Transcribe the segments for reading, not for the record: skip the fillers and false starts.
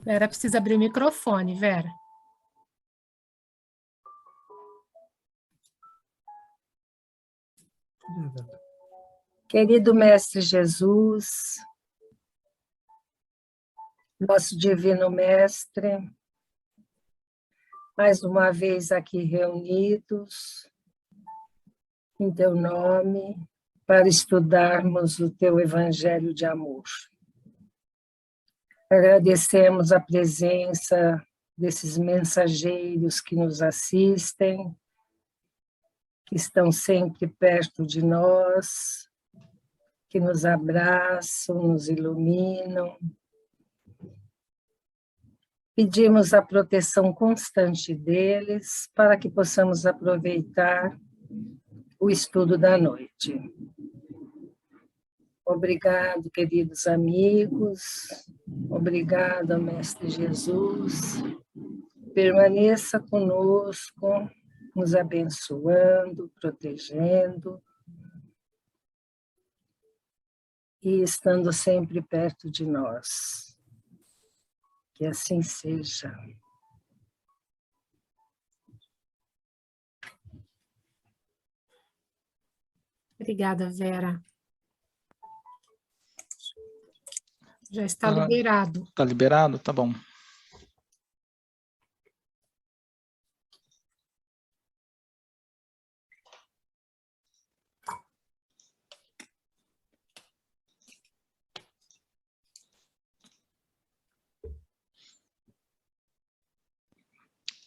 Vera precisa abrir o microfone, Vera. Querido Mestre Jesus, nosso Divino Mestre, mais uma vez aqui reunidos, em Teu nome, para estudarmos o Teu Evangelho de amor. Agradecemos a presença desses mensageiros que nos assistem, que estão sempre perto de nós, que nos abraçam, nos iluminam. Pedimos a proteção constante deles para que possamos aproveitar o estudo da noite. Obrigado, queridos amigos. Obrigado, Mestre Jesus. Permaneça conosco, nos abençoando, protegendo e estando sempre perto de nós. Que assim seja. Obrigada, Vera. Já está liberado. Está liberado? Tá bom.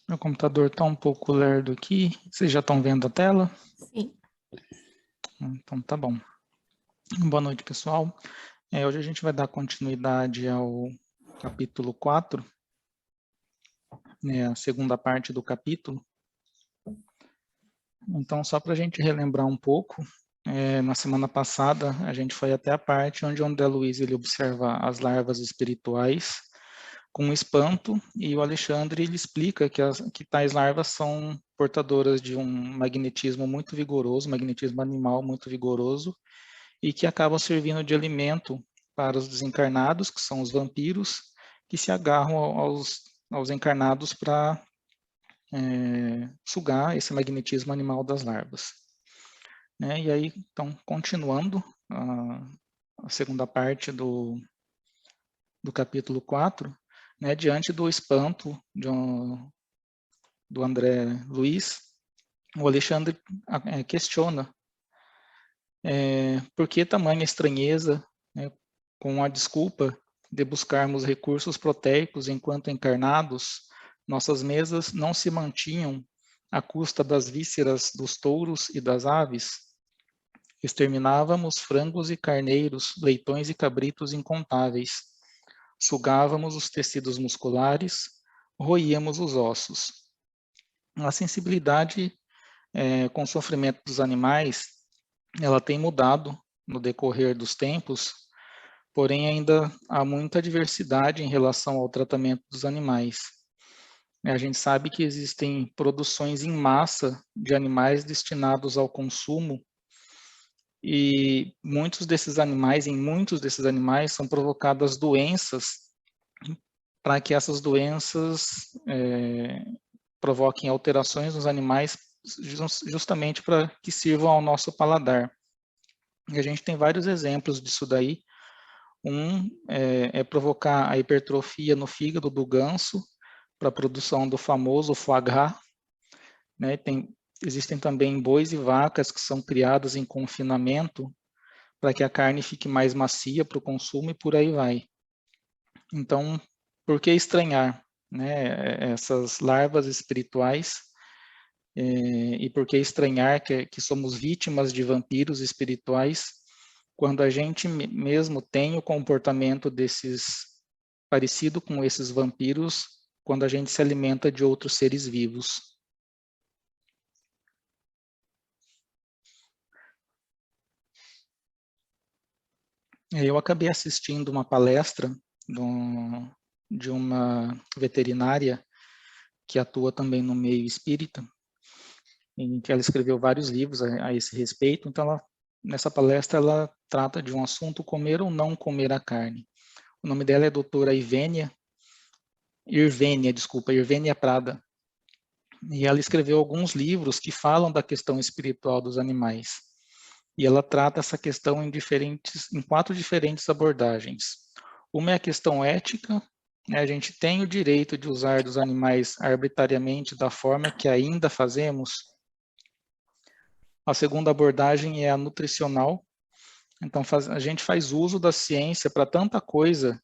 Meu computador está um pouco lerdo aqui. Vocês já estão vendo a tela? Sim. Então tá bom. Boa noite, pessoal. Hoje a gente vai dar continuidade ao capítulo 4, né, a segunda parte do capítulo. Então, só para a gente relembrar um pouco, na semana passada a gente foi até a parte onde o André Luiz ele observa as larvas espirituais com espanto, e o Alexandre ele explica que tais larvas são portadoras de um magnetismo muito vigoroso, magnetismo animal muito vigoroso, e que acabam servindo de alimento para os desencarnados, que são os vampiros, que se agarram aos encarnados para sugar esse magnetismo animal das larvas. E aí, então, continuando a segunda parte do capítulo 4, diante do espanto do André Luiz, o Alexandre questiona por que tamanha estranheza, com a desculpa de buscarmos recursos proteicos enquanto encarnados, nossas mesas não se mantinham à custa das vísceras dos touros e das aves. Exterminávamos frangos e carneiros, leitões e cabritos incontáveis. Sugávamos os tecidos musculares, roíamos os ossos. A sensibilidade com o sofrimento dos animais, ela tem mudado no decorrer dos tempos, porém ainda há muita diversidade em relação ao tratamento dos animais. A gente sabe que existem produções em massa de animais destinados ao consumo, e em muitos desses animais são provocadas doenças, para que essas doenças provoquem alterações nos animais, justamente para que sirvam ao nosso paladar. E a gente tem vários exemplos disso daí. Um é provocar a hipertrofia no fígado do ganso, para a produção do famoso foie gras. Existem também bois e vacas que são criadas em confinamento para que a carne fique mais macia para o consumo, e por aí vai. Então, por que estranhar essas larvas espirituais? E por que estranhar que somos vítimas de vampiros espirituais, quando a gente mesmo tem o comportamento parecido com esses vampiros, quando a gente se alimenta de outros seres vivos? Eu acabei assistindo uma palestra de uma veterinária que atua também no meio espírita, em que ela escreveu vários livros a esse respeito. Então, nessa palestra, ela trata de um assunto: comer ou não comer a carne. O nome dela é doutora Ivênia, Irvênia Prada. E ela escreveu alguns livros que falam da questão espiritual dos animais. E ela trata essa questão em 4 diferentes abordagens. Uma é a questão ética, né? A gente tem o direito de usar dos animais arbitrariamente da forma que ainda fazemos. A segunda abordagem é a nutricional. Então, a gente faz uso da ciência para tanta coisa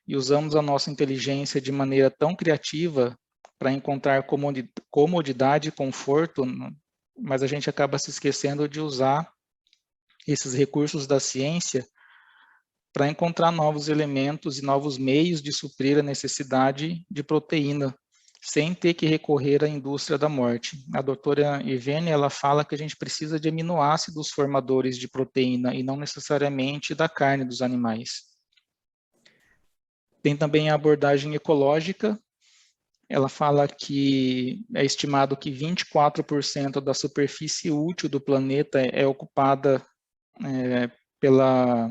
e usamos a nossa inteligência de maneira tão criativa para encontrar comodidade e conforto, mas a gente acaba se esquecendo de usar esses recursos da ciência para encontrar novos elementos e novos meios de suprir a necessidade de proteína, sem ter que recorrer à indústria da morte. A doutora Irvênia, ela fala que a gente precisa de aminoácidos formadores de proteína e não necessariamente da carne dos animais. Tem também a abordagem ecológica. Ela fala que é estimado que 24% da superfície útil do planeta é ocupada pela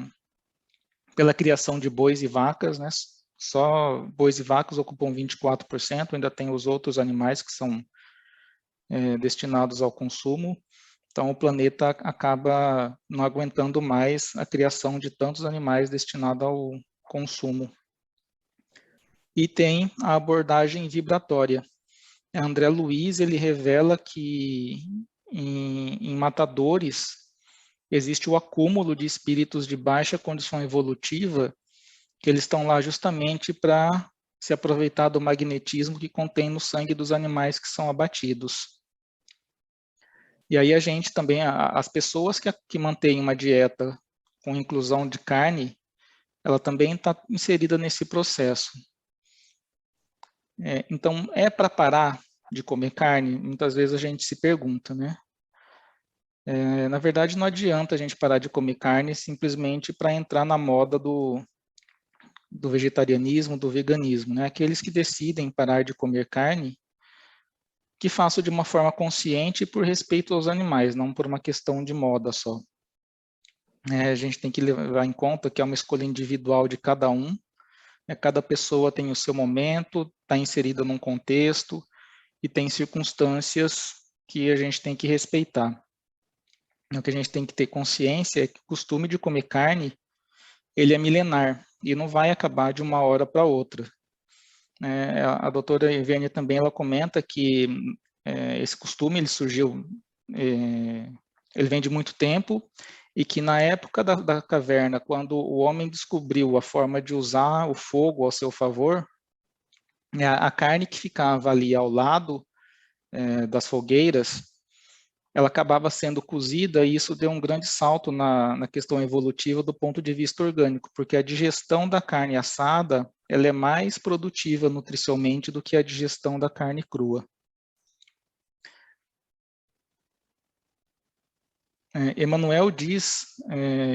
criação de bois e vacas, né? Só bois e vacas ocupam 24%, ainda tem os outros animais que são destinados ao consumo. Então, o planeta acaba não aguentando mais a criação de tantos animais destinados ao consumo. E tem a abordagem vibratória. André Luiz, ele revela que em matadores existe o acúmulo de espíritos de baixa condição evolutiva, que eles estão lá justamente para se aproveitar do magnetismo que contém no sangue dos animais que são abatidos. E aí a gente também, as pessoas que mantêm uma dieta com inclusão de carne, ela também está inserida nesse processo. Então, é para parar de comer carne? Muitas vezes a gente se pergunta, né? Na verdade, não adianta a gente parar de comer carne simplesmente para entrar na moda do vegetarianismo, do veganismo, né? Aqueles que decidem parar de comer carne, que façam de uma forma consciente e por respeito aos animais, não por uma questão de moda só. A gente tem que levar em conta que é uma escolha individual de cada um, cada pessoa tem o seu momento, está inserida num contexto e tem circunstâncias que a gente tem que respeitar. O que a gente tem que ter consciência é que o costume de comer carne, ele é milenar e não vai acabar de uma hora para outra. A doutora Irvênia também, ela comenta que esse costume, ele surgiu, ele vem de muito tempo, e que na época da caverna, quando o homem descobriu a forma de usar o fogo ao seu favor, a carne que ficava ali ao lado das fogueiras, ela acabava sendo cozida, e isso deu um grande salto na questão evolutiva do ponto de vista orgânico, porque a digestão da carne assada, ela é mais produtiva nutricionalmente do que a digestão da carne crua. Emmanuel diz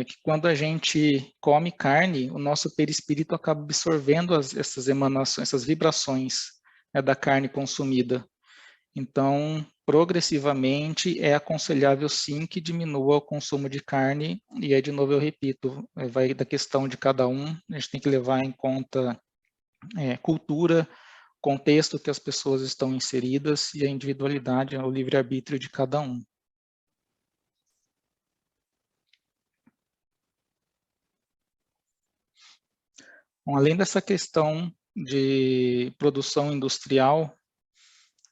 que quando a gente come carne, o nosso perispírito acaba absorvendo essas emanações, essas vibrações da carne consumida. Então, progressivamente, é aconselhável sim que diminua o consumo de carne, e aí, de novo, eu repito, vai da questão de cada um, a gente tem que levar em conta cultura, contexto que as pessoas estão inseridas e a individualidade, o livre-arbítrio de cada um. Bom, além dessa questão de produção industrial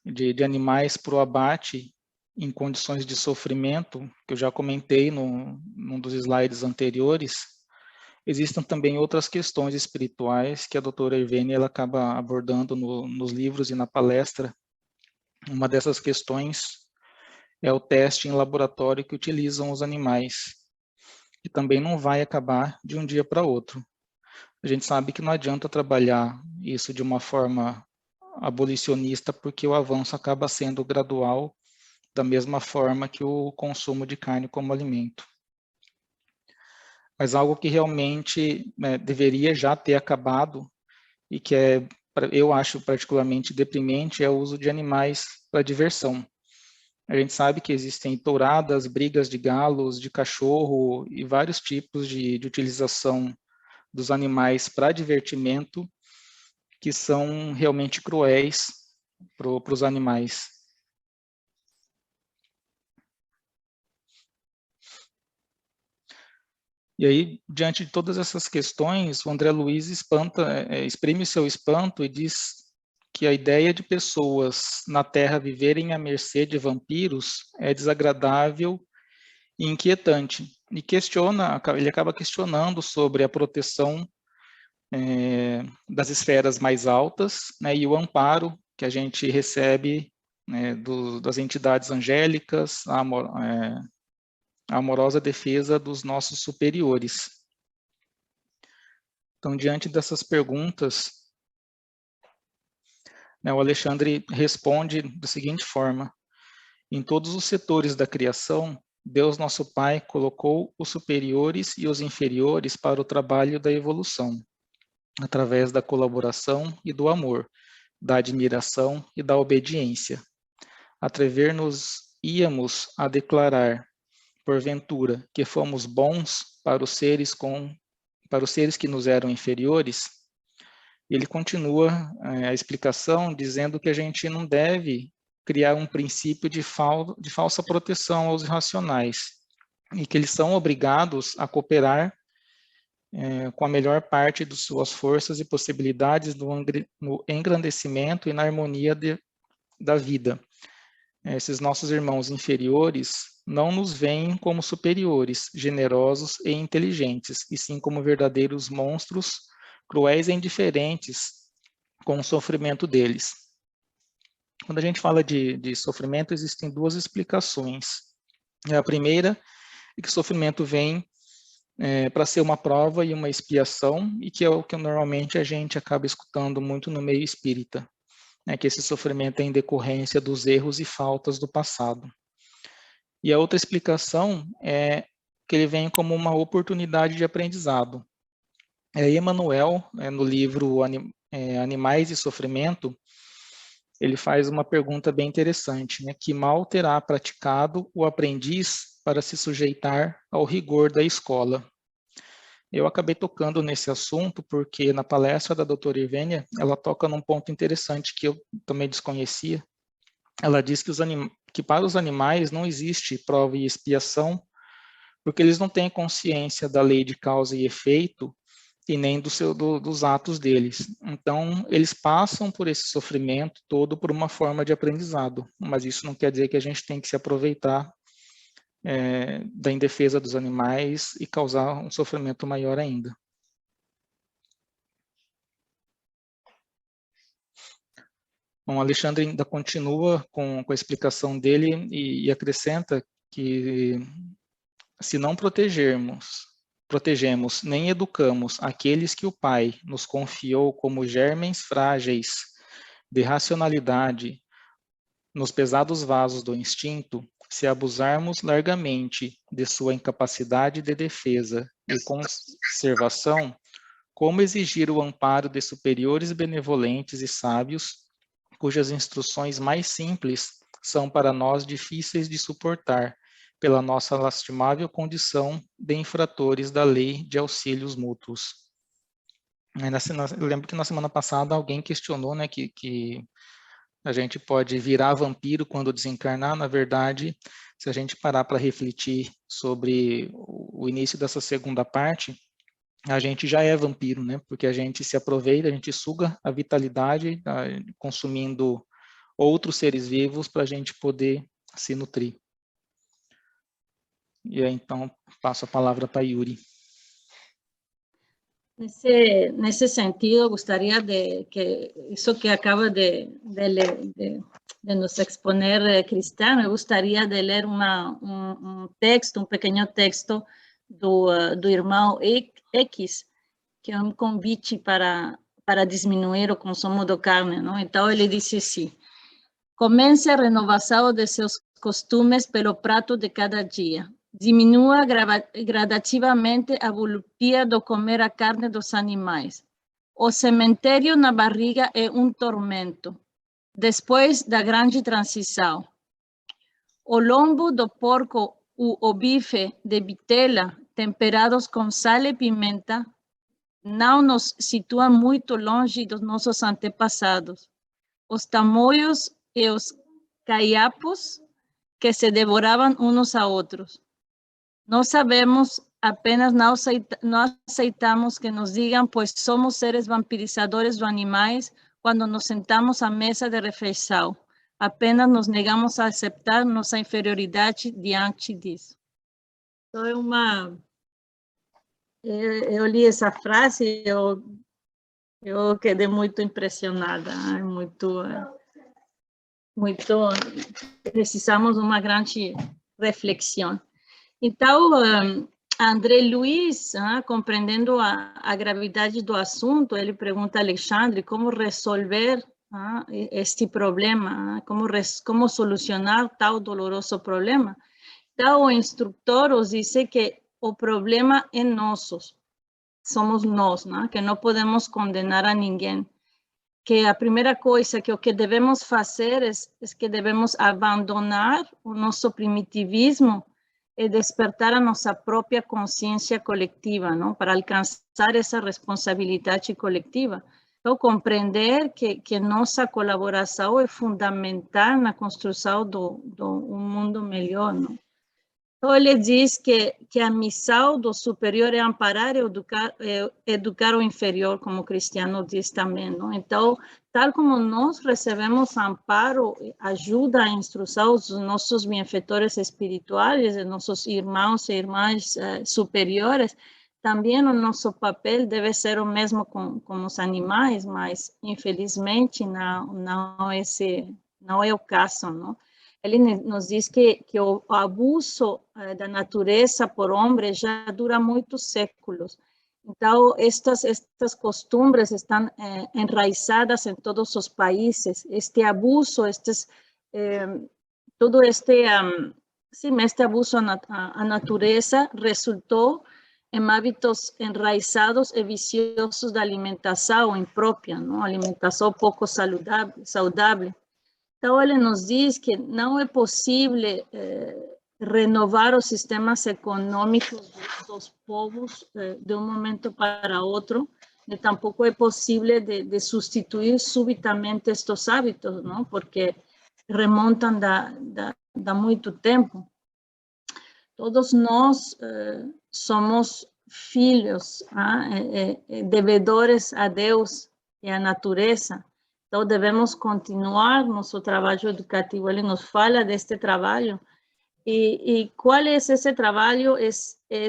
de animais para o abate em condições de sofrimento, que eu já comentei num dos slides anteriores, existem também outras questões espirituais que a doutora Irvênia ela acaba abordando nos livros e na palestra. Uma dessas questões é o teste em laboratório que utilizam os animais, que também não vai acabar de um dia para outro. A gente sabe que não adianta trabalhar isso de uma forma abolicionista, porque o avanço acaba sendo gradual, da mesma forma que o consumo de carne como alimento. Mas algo que realmente deveria já ter acabado, e que eu acho particularmente deprimente, é o uso de animais para diversão. A gente sabe que existem touradas, brigas de galos, de cachorro e vários tipos de utilização dos animais para divertimento, que são realmente cruéis para os animais. E aí, diante de todas essas questões, o André Luiz exprime seu espanto e diz que a ideia de pessoas na Terra viverem à mercê de vampiros é desagradável e inquietante. E ele acaba questionando sobre a proteção das esferas mais altas, né, e o amparo que a gente recebe, né, das entidades angélicas, a amorosa defesa dos nossos superiores. Então, diante dessas perguntas, né, o Alexandre responde da seguinte forma: em todos os setores da criação, Deus nosso Pai colocou os superiores e os inferiores para o trabalho da evolução, através da colaboração e do amor, da admiração e da obediência. Atrever-nos-íamos a declarar, porventura, que fomos bons para os seres que nos eram inferiores? Ele continua a explicação dizendo que a gente não deve criar um princípio de falsa proteção aos irracionais, e que eles são obrigados a cooperar com a melhor parte de suas forças e possibilidades no engrandecimento e na harmonia da vida. Esses nossos irmãos inferiores não nos veem como superiores, generosos e inteligentes, e sim como verdadeiros monstros, cruéis e indiferentes com o sofrimento deles. Quando a gente fala de sofrimento, existem duas explicações. A primeira é que o sofrimento vem para ser uma prova e uma expiação, e que é o que normalmente a gente acaba escutando muito no meio espírita, né, que esse sofrimento é em decorrência dos erros e faltas do passado. E a outra explicação é que ele vem como uma oportunidade de aprendizado. Emmanuel, no livro Animais e Sofrimento, ele faz uma pergunta bem interessante, né, que mal terá praticado o aprendiz para se sujeitar ao rigor da escola. Eu acabei tocando nesse assunto porque na palestra da doutora Irvênia, ela toca num ponto interessante que eu também desconhecia. Ela diz que para os animais não existe prova e expiação, porque eles não têm consciência da lei de causa e efeito e nem dos atos deles. Então, eles passam por esse sofrimento todo por uma forma de aprendizado, mas isso não quer dizer que a gente tem que se aproveitar da indefesa dos animais e causar um sofrimento maior ainda. Bom, Alexandre ainda continua com a explicação dele e acrescenta que se não protegemos nem educamos aqueles que o Pai nos confiou como germens frágeis de racionalidade nos pesados vasos do instinto, se abusarmos largamente de sua incapacidade de defesa e conservação, como exigir o amparo de superiores benevolentes e sábios, cujas instruções mais simples são para nós difíceis de suportar, pela nossa lastimável condição de infratores da lei de auxílios mútuos. Eu lembro que na semana passada alguém questionou, né, que a gente pode virar vampiro quando desencarnar. Na verdade, se a gente parar para refletir sobre o início dessa segunda parte, a gente já é vampiro, né? Porque a gente se aproveita, a gente suga a vitalidade, consumindo outros seres vivos para a gente poder se nutrir. E aí, então, passo a palavra para Yuri. Nesse sentido, gostaria que isso que acaba de nos exponer Cristiano, eu gostaria de ler um pequeno texto do irmão X, que é um convite para diminuir o consumo de carne, não? Então, ele disse assim: comece a renovação de seus costumes pelo prato de cada dia. Diminua gradativamente a volúpia do comer a carne dos animais. O cemitério na barriga é um tormento. Depois da grande transição, o lombo do porco ou o bife de vitela temperados com sal e pimenta não nos situa muito longe dos nossos antepassados. Os tamoios e os caiapos que se devoravam uns a outros. Não sabemos, apenas não aceitamos que nos digam, pois somos seres vampirizadores dos animais quando nos sentamos à mesa de refeição. Apenas nos negamos a aceitar nossa inferioridade diante disso. Então, eu li essa frase e eu quedei muito impressionada, precisamos de uma grande reflexão. Então, André Luiz, compreendendo a gravidade do assunto, ele pergunta a Alexandre como resolver este problema, como solucionar tal doloroso problema. Então, o instrutor nos diz que o problema é nosso, somos nós, que não podemos condenar a ninguém. Que a primeira coisa que o que devemos fazer é que devemos abandonar o nosso primitivismo e despertar a nossa própria consciência coletiva, para alcançar essa responsabilidade coletiva. Então, compreender que nossa colaboração é fundamental na construção de um mundo melhor. Então, ele diz que a missão do superior é amparar e educar o inferior, como o Cristiano diz também. Então, tal como nós recebemos amparo, ajuda, instrução dos nossos benfeitores espirituais, de nossos irmãos e irmãs superiores, também o nosso papel deve ser o mesmo com os animais, mas, infelizmente, não é o caso, não? Ele nos diz que o abuso da natureza por homens já dura muitos séculos. Então, estas costumbres estão enraizadas em todos os países. Este abuso, todo este abuso à natureza resultou em hábitos enraizados e viciosos da alimentação imprópria, alimentação pouco saudável. Então, ele nos diz que não é possível renovar os sistemas econômicos dos povos de um momento para outro, e tampouco é possível de substituir subitamente estes hábitos, porque remontam da muito tempo. Todos nós somos filhos, devedores a Deus e à natureza. Então, devemos continuar nosso trabalho educativo. Ele nos fala deste trabalho. E qual é esse trabalho?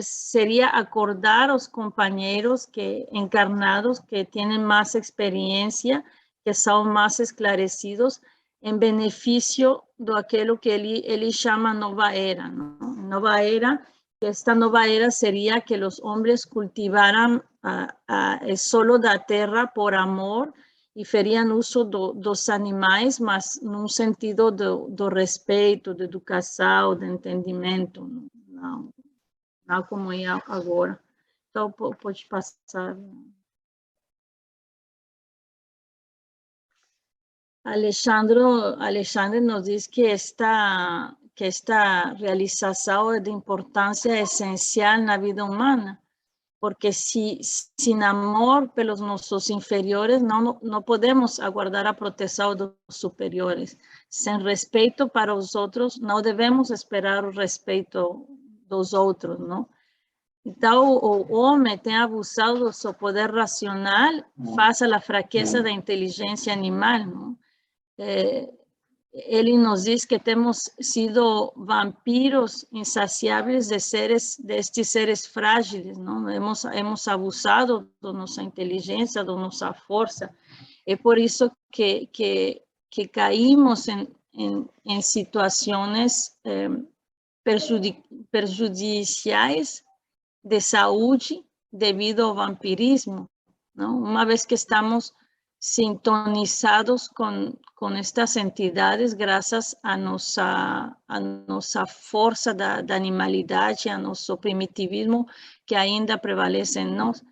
Seria acordar os companheiros encarnados que têm mais experiência, que são mais esclarecidos, em benefício daquilo que ele chama nova era. Nova era, esta nova era seria que os homens cultivaram o solo da terra por amor, e fariam uso dos animais, mas num sentido do respeito, de educação, de entendimento, não como é agora. Então, pode passar. Alexandre nos diz que esta realização é de importância essencial na vida humana, porque sem amor pelos nossos inferiores, não podemos aguardar a proteção dos superiores. Sem respeito para os outros, não devemos esperar o respeito dos outros, não? Então, o homem tem abusado do seu poder racional face à fraqueza da inteligência animal, não? Ele nos diz que temos sido vampiros insaciáveis destes seres frágeis, não? Hemos abusado da nossa inteligência, da nossa força. É por isso que caímos em situações prejudiciais de saúde devido ao vampirismo, não? Uma vez que estamos sintonizados com estas entidades, graças à nossa força da animalidade, a nosso primitivismo que ainda prevalece em nós.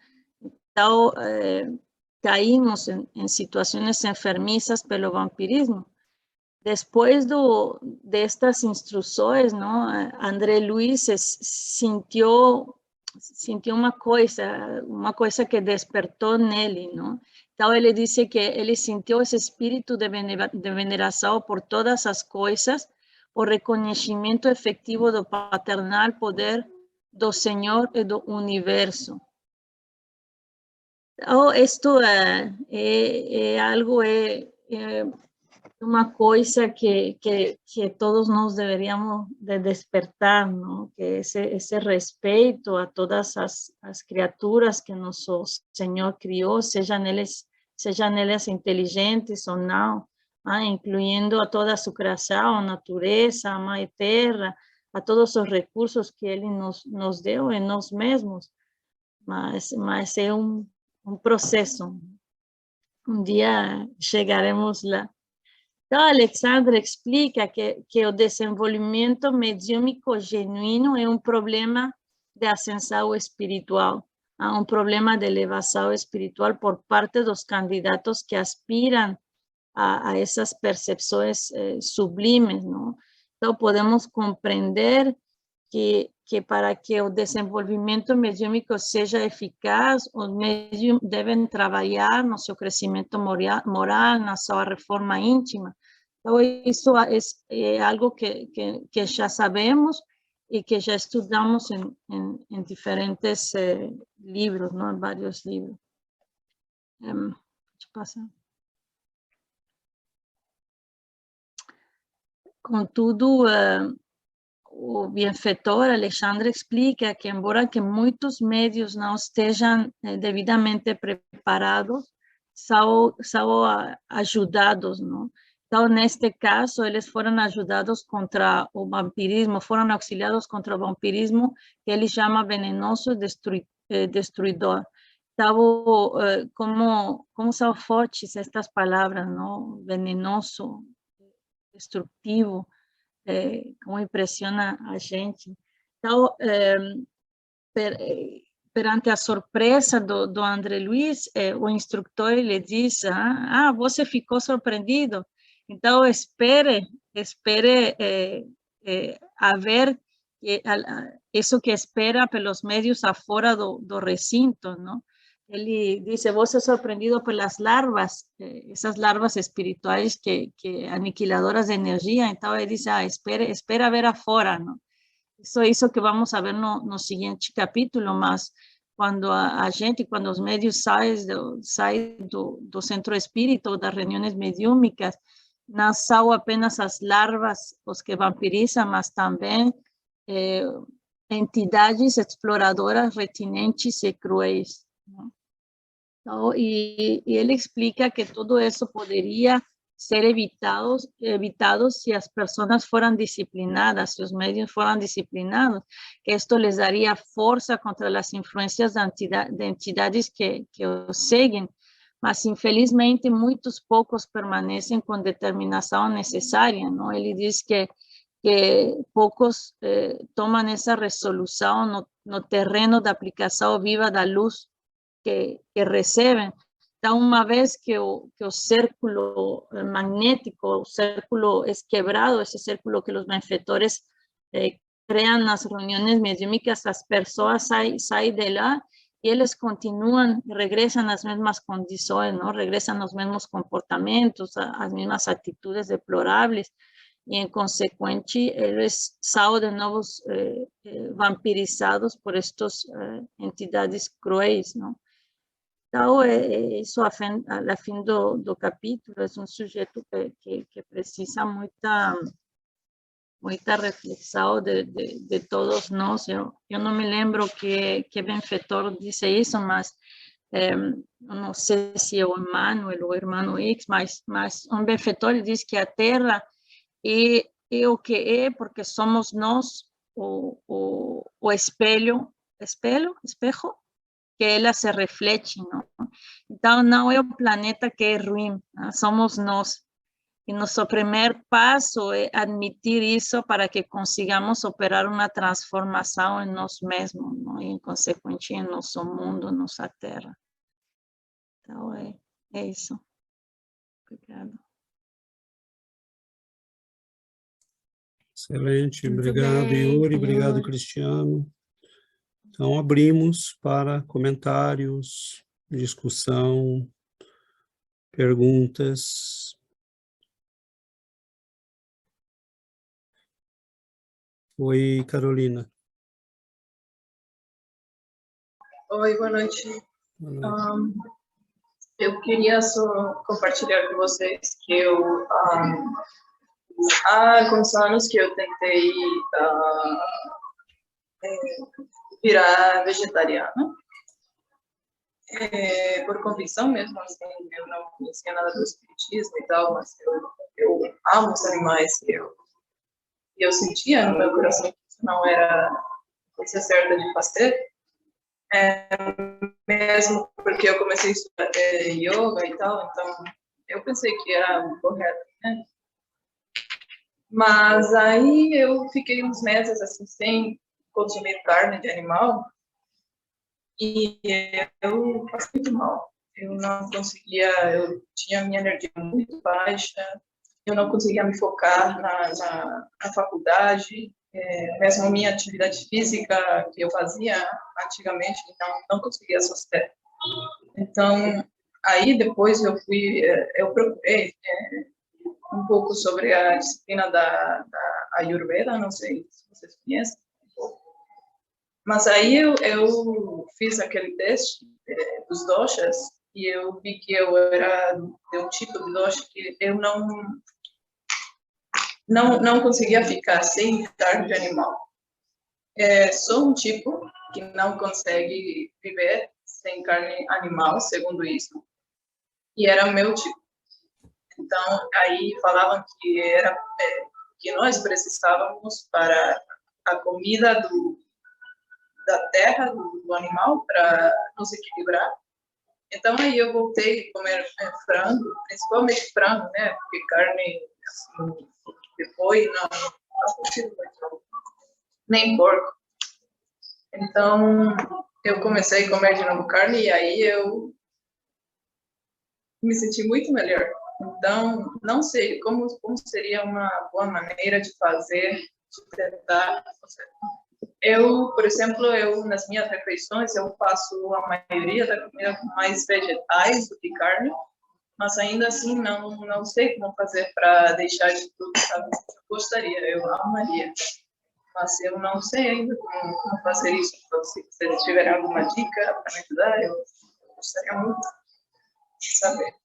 Então, caímos em situações enfermizas pelo vampirismo. Depois destas instruções, André Luiz sentiu sentiu uma coisa que despertou nele, não? Então, ele disse que ele sentiu esse espírito de veneração por todas as coisas, por reconhecimento efetivo do paternal poder do Senhor e do universo. Então, isto é algo, uma coisa que todos nós deveríamos de despertar, não? Que esse respeito a todas as criaturas que nosso Senhor criou, sejam elas inteligentes ou não, incluindo a toda a sua criação, a natureza, a mãe terra, a todos os recursos que Ele nos deu em nós mesmos. Mas é um processo. Um dia chegaremos lá. Então, Alexandre explica que o desenvolvimento mediúnico genuíno é um problema de ascensão espiritual, um problema de elevação espiritual por parte dos candidatos que aspiram a essas percepções sublimes, não? Então, podemos compreender que para que o desenvolvimento mediúnico seja eficaz, os médiums devem trabalhar no seu crescimento moral, na sua reforma íntima. Então, isso é algo que já sabemos e que já estudamos em diferentes livros, não? Em vários livros. Deixa eu passar. Contudo, o benfeitor Alexandre explica que, embora que muitos médios não estejam devidamente preparados, são ajudados, não? Então, neste caso, eles foram ajudados contra o vampirismo, foram auxiliados contra o vampirismo que ele chama venenoso e destruidor. Então, como são fortes estas palavras, não? Venenoso, destrutivo, como impressiona a gente. Então, perante a surpresa do André Luiz, o instrutor lhe diz, você ficou surpreendido, então espere a ver isso que espera pelos médios afora do recinto, não? Ele disse, você é surpreendido pelas larvas, essas larvas espirituais que aniquiladoras de energia. Então, ele diz, espera ver afora, não? Isso que vamos a ver no seguinte capítulo, mas quando quando os médios saem do centro espírita, das reuniões mediúnicas, não são apenas as larvas os que vampirizam, mas também entidades exploradoras retinentes e cruéis, não? Então, e ele explica que tudo isso poderia ser evitado se as pessoas foram disciplinadas, se os médios foram disciplinados, que isto les daria força contra as influências de entidades que os seguem, mas infelizmente muitos poucos permanecem com determinação necessária, não? Ele diz que poucos tomam essa resolução no terreno da aplicação viva da luz que recebem. Então, uma vez que o círculo magnético, o círculo é quebrado, esse círculo que os benfeitores criam nas reuniões mediúnicas, as pessoas saem de lá e eles continuam, regressam às mesmas condições, não? Regressam aos mesmos comportamentos, às mesmas atitudes deploráveis, e, em consequência, eles são de novo vampirizados por estas entidades cruéis, não? Então, isso, a fim do capítulo, é um sujeito que precisa muita reflexão de todos nós. Eu não me lembro que benfeitor disse isso, mas não sei se é o Emmanuel ou o irmão X, mas um benfeitor diz que a Terra é o que é porque somos nós o espejo, que ela se reflete, não? Então, não é o planeta que é ruim, não? Somos nós. E nosso primeiro passo é admitir isso para que consigamos operar uma transformação em nós mesmos, não? E, em consequência, em nosso mundo, nossa terra. Então, é isso. Obrigada. Excelente, Muito obrigado, bem, Yuri, obrigado, Yuri. Cristiano. Então, abrimos para comentários, discussão, perguntas. Oi, Carolina. Oi, boa noite. Boa noite. Eu queria só compartilhar com vocês que eu, há alguns anos que eu tentei virar vegetariana, por convicção mesmo, assim, eu não conhecia nada do espiritismo e tal, mas eu amo os animais e eu sentia no meu coração que isso não era a coisa certa de fazer. Mesmo porque eu comecei a estudar yoga e tal, então eu pensei que era o correto, né? Mas aí eu fiquei uns meses assim sem consumir carne de animal e eu passei muito mal. Eu não conseguia, eu tinha minha energia muito baixa, eu não conseguia me focar na faculdade. Mesmo minha atividade física que eu fazia antigamente, não conseguia suster. Então, aí depois eu procurei um pouco sobre a disciplina da Ayurveda, não sei se vocês conhecem, mas aí eu fiz aquele teste dos doshas e eu vi que eu era de um tipo de dosha que eu não conseguia ficar sem carne de animal. Sou um tipo que não consegue viver sem carne animal, segundo isso, e era o meu tipo. Então, aí falavam que nós precisávamos para a comida da terra, do animal, para nos equilibrar. Então, aí eu voltei a comer frango, principalmente frango, né? Porque carne, assim, depois não consigo muito, nem porco. Então, eu comecei a comer de novo carne e aí eu me senti muito melhor. Então, não sei como seria uma boa maneira de fazer, de tentar. Eu, por exemplo, nas minhas refeições, eu faço a maioria da comida com mais vegetais do que carne, mas ainda assim não sei como fazer para deixar de tudo, sabe? Eu gostaria, eu amaria, mas eu não sei ainda como fazer isso. Então, se vocês tiverem alguma dica para me ajudar, eu gostaria muito de saber.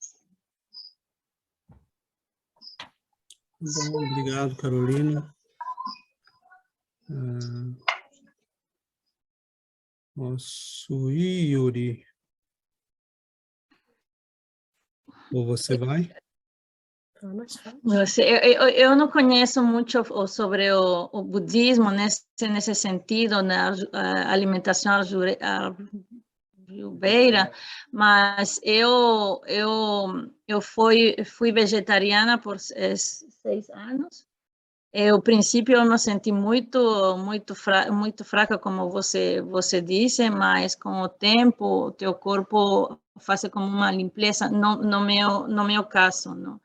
Bom, obrigado, Carolina. Nosso Yuri. Ou você vai? Eu não conheço muito sobre o budismo nesse sentido, na alimentação ayurveda, mas eu fui vegetariana por 6 anos. Ao princípio eu me senti muito fraca, como você disse, mas com o tempo o teu corpo faz como uma limpeza, no meu caso, não?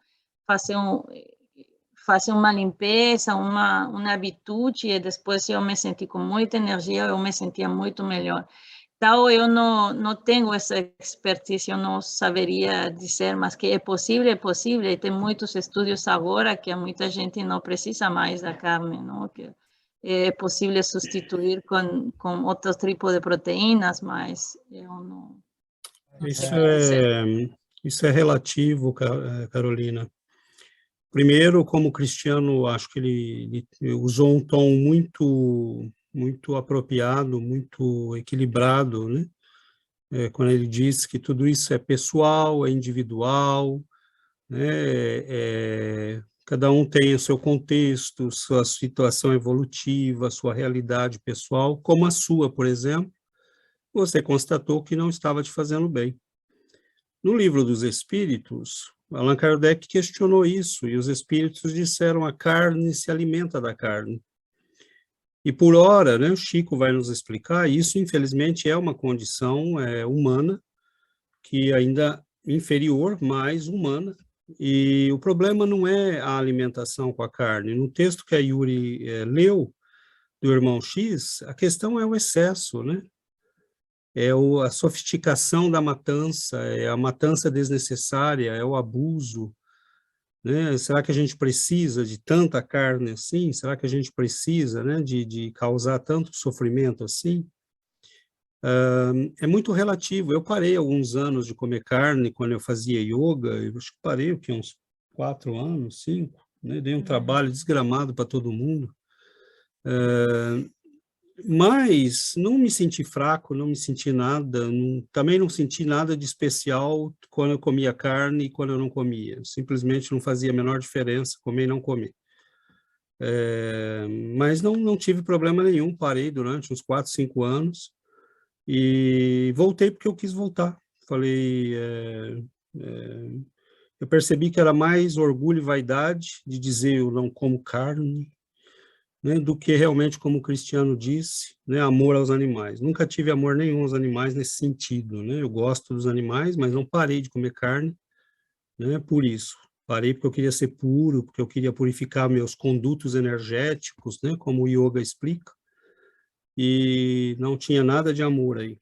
Fazer uma limpeza, uma habitude, e depois eu me senti com muita energia, eu me sentia muito melhor. Então, eu não tenho essa expertise, eu não saberia dizer, mas que é possível, e tem muitos estudos agora que muita gente não precisa mais da carne, não? Que é possível substituir com outro tipo de proteínas, mas eu não Isso é relativo, Carolina. Primeiro, como cristiano, acho que ele usou um tom muito apropriado, muito equilibrado, né? Quando ele diz que tudo isso é pessoal, é individual, né? Cada um tem o seu contexto, sua situação evolutiva, sua realidade pessoal, como a sua, por exemplo, você constatou que não estava te fazendo bem. No Livro dos Espíritos, Allan Kardec questionou isso, e os espíritos disseram: a carne se alimenta da carne. E por ora, né, o Chico vai nos explicar, isso infelizmente é uma condição humana, que ainda inferior, mas humana, e o problema não é a alimentação com a carne. No texto que a Yuri leu, do irmão X, a questão é o excesso, né? a sofisticação da matança, é a matança desnecessária, é o abuso, né? Será que a gente precisa de tanta carne assim? Será que a gente precisa, né, de causar tanto sofrimento assim? É muito relativo. Eu parei alguns anos de comer carne quando eu fazia yoga, eu acho que parei uns 4 anos, 5, né? Dei um trabalho desgramado para todo mundo. Mas não me senti fraco, não me senti nada, também não senti nada de especial quando eu comia carne e quando eu não comia. Simplesmente não fazia a menor diferença comer e não comer. Mas não tive problema nenhum, parei durante uns 4, 5 anos e voltei porque eu quis voltar. Falei, eu percebi que era mais orgulho e vaidade de dizer eu não como carne, né, do que realmente, como o Cristiano disse, né, amor aos animais. Nunca tive amor nenhum aos animais nesse sentido, né? Eu gosto dos animais, mas não parei de comer carne, né, por isso. Parei porque eu queria ser puro, porque eu queria purificar meus condutos energéticos, né, como o yoga explica, e não tinha nada de amor aí.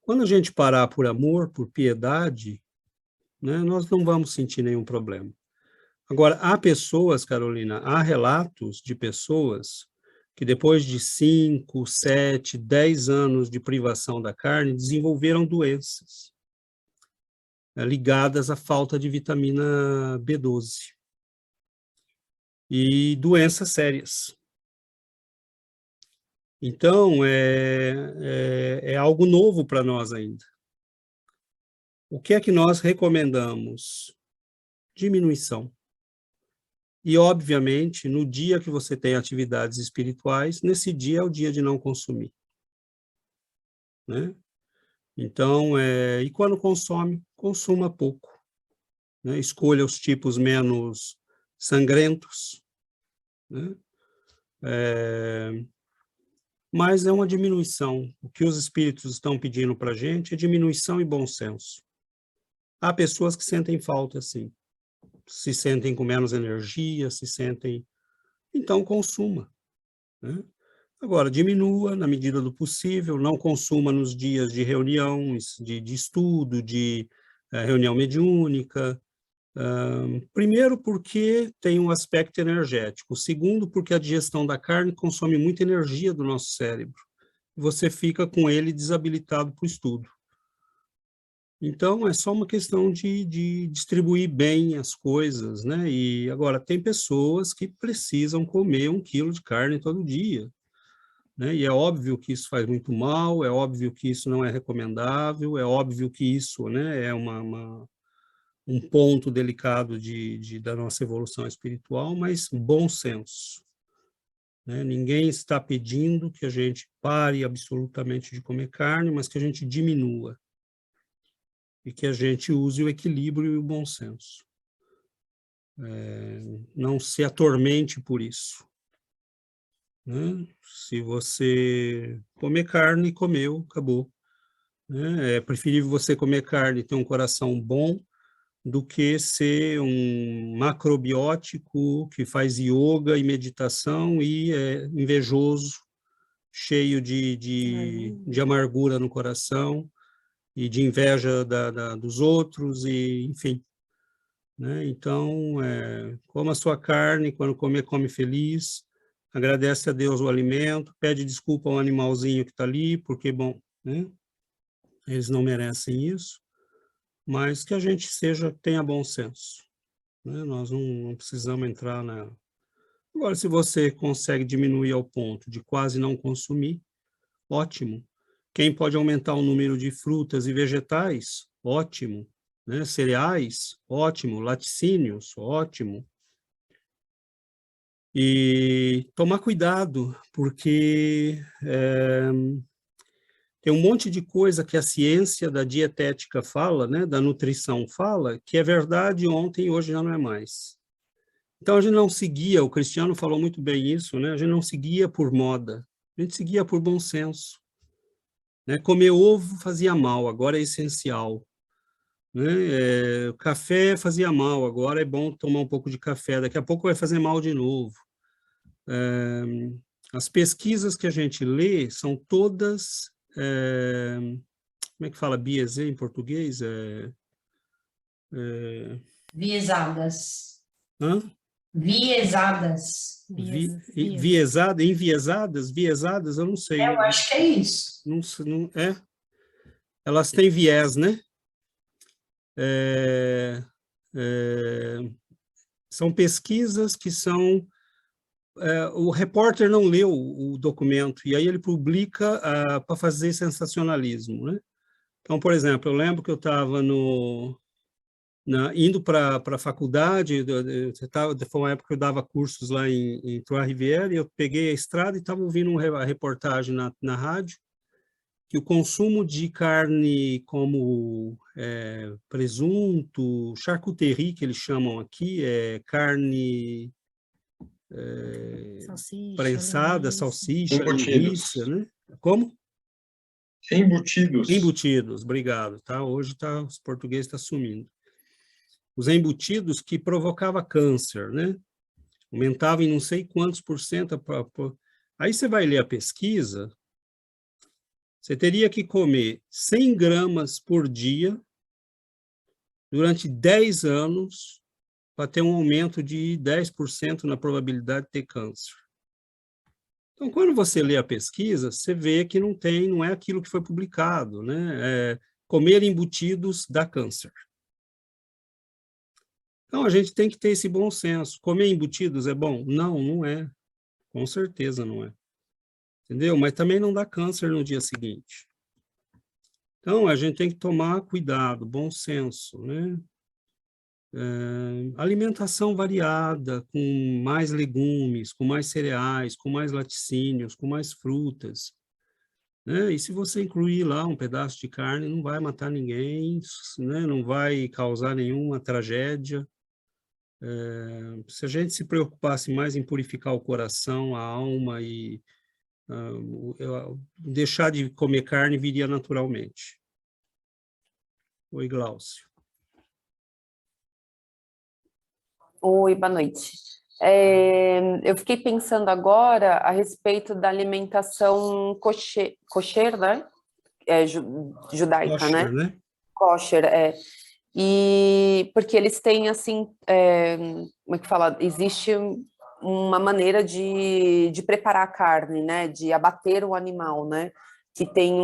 Quando a gente parar por amor, por piedade, né, nós não vamos sentir nenhum problema. Agora, há pessoas, Carolina, há relatos de pessoas que depois de 5, 7, 10 anos de privação da carne, desenvolveram doenças ligadas à falta de vitamina B12. E doenças sérias. Então, é algo novo para nós ainda. O que é que nós recomendamos? Diminuição. E, obviamente, no dia que você tem atividades espirituais, nesse dia é o dia de não consumir, né? Então, e quando consome, consuma pouco, né? Escolha os tipos menos sangrentos, né? Mas é uma diminuição. O que os espíritos estão pedindo para a gente é diminuição e bom senso. Há pessoas que sentem falta, sim. Se sentem com menos energia, se sentem... Então, consuma, né? Agora, diminua na medida do possível, não consuma nos dias de reuniões, de estudo, de reunião mediúnica. Primeiro, porque tem um aspecto energético. Segundo, porque a digestão da carne consome muita energia do nosso cérebro. Você fica com ele desabilitado para o estudo. Então, é só uma questão de distribuir bem as coisas, né? E agora, tem pessoas que precisam comer 1 quilo de carne todo dia, né? E é óbvio que isso faz muito mal, é óbvio que isso não é recomendável, é óbvio que isso, né, é um ponto delicado da nossa evolução espiritual, mas bom senso, né? Ninguém está pedindo que a gente pare absolutamente de comer carne, mas que a gente diminua e que a gente use o equilíbrio e o bom senso. Não se atormente por isso, né? Se você comer carne, comeu, acabou, né? É preferível você comer carne e ter um coração bom do que ser um macrobiótico que faz yoga e meditação e é invejoso, cheio de amargura no coração e de inveja dos outros, e enfim, né? Então, coma a sua carne, quando comer, come feliz, agradece a Deus o alimento, pede desculpa ao animalzinho que está ali, porque, bom, né, eles não merecem isso, mas que a gente tenha bom senso, né? Nós não precisamos entrar na... Agora, se você consegue diminuir ao ponto de quase não consumir, ótimo. Quem pode aumentar o número de frutas e vegetais, ótimo, né? Cereais, ótimo. Laticínios, ótimo. E tomar cuidado, porque tem um monte de coisa que a ciência da dietética fala, né, da nutrição fala, que é verdade ontem e hoje já não é mais. Então, a gente não seguia, o Cristiano falou muito bem isso, né? A gente não seguia por moda, a gente seguia por bom senso, né? Comer ovo fazia mal, agora é essencial, né? Café fazia mal, agora é bom tomar um pouco de café, daqui a pouco vai fazer mal de novo. As pesquisas que a gente lê são todas como é que fala biaisé em português? Viesadas. Hã? Viesadas. Enviesadas, eu não sei. Eu acho que é isso. Não, é? Elas têm viés, né? São pesquisas que são... o repórter não leu o documento, e aí ele publica para fazer sensacionalismo, né? Então, por exemplo, eu lembro que eu estava indo para a faculdade, foi uma época que eu dava cursos lá em Trois-Rivières, e eu peguei a estrada e estava ouvindo uma reportagem na rádio, que o consumo de carne como presunto, charcuterie, que eles chamam aqui, carne Salsicha, prensada, linguiça. salsicha, Embutidos. linguiça, né? Como? Embutidos. Embutidos, obrigado, tá? Hoje os portugueses estão sumindo. Os embutidos que provocava câncer, né? Aumentava em não sei quantos %. Aí você vai ler a pesquisa, você teria que comer 100 gramas por dia durante 10 anos para ter um aumento de 10% na probabilidade de ter câncer. Então, quando você lê a pesquisa, você vê que não é aquilo que foi publicado, né? Comer embutidos dá câncer. Então, a gente tem que ter esse bom senso. Comer embutidos é bom? Não, não é. Com certeza não é. Entendeu? Mas também não dá câncer no dia seguinte. Então, a gente tem que tomar cuidado, bom senso, né? Alimentação variada, com mais legumes, com mais cereais, com mais laticínios, com mais frutas, né? E se você incluir lá um pedaço de carne, não vai matar ninguém, né? Não vai causar nenhuma tragédia. Se a gente se preocupasse mais em purificar o coração, a alma e deixar de comer carne viria naturalmente. Oi, Glaucio. Oi, boa noite. Eu fiquei pensando agora a respeito da alimentação kosher, né? Judaica, Kosher, né? Kosher, E porque eles têm, assim, como é que fala? Existe uma maneira de preparar a carne, né? De abater o animal, né? Que tem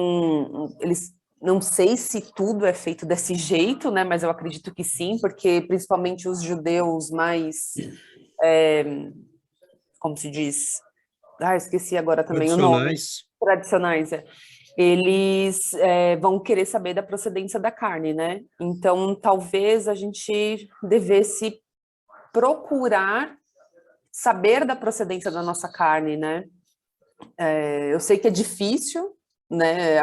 eles... Não sei se tudo é feito desse jeito, né? Mas eu acredito que sim, porque principalmente os judeus mais, como se diz? Esqueci agora também o nome. Tradicionais, eles vão querer saber da procedência da carne, né? Então, talvez a gente devesse procurar saber da procedência da nossa carne, né? Eu sei que é difícil, né?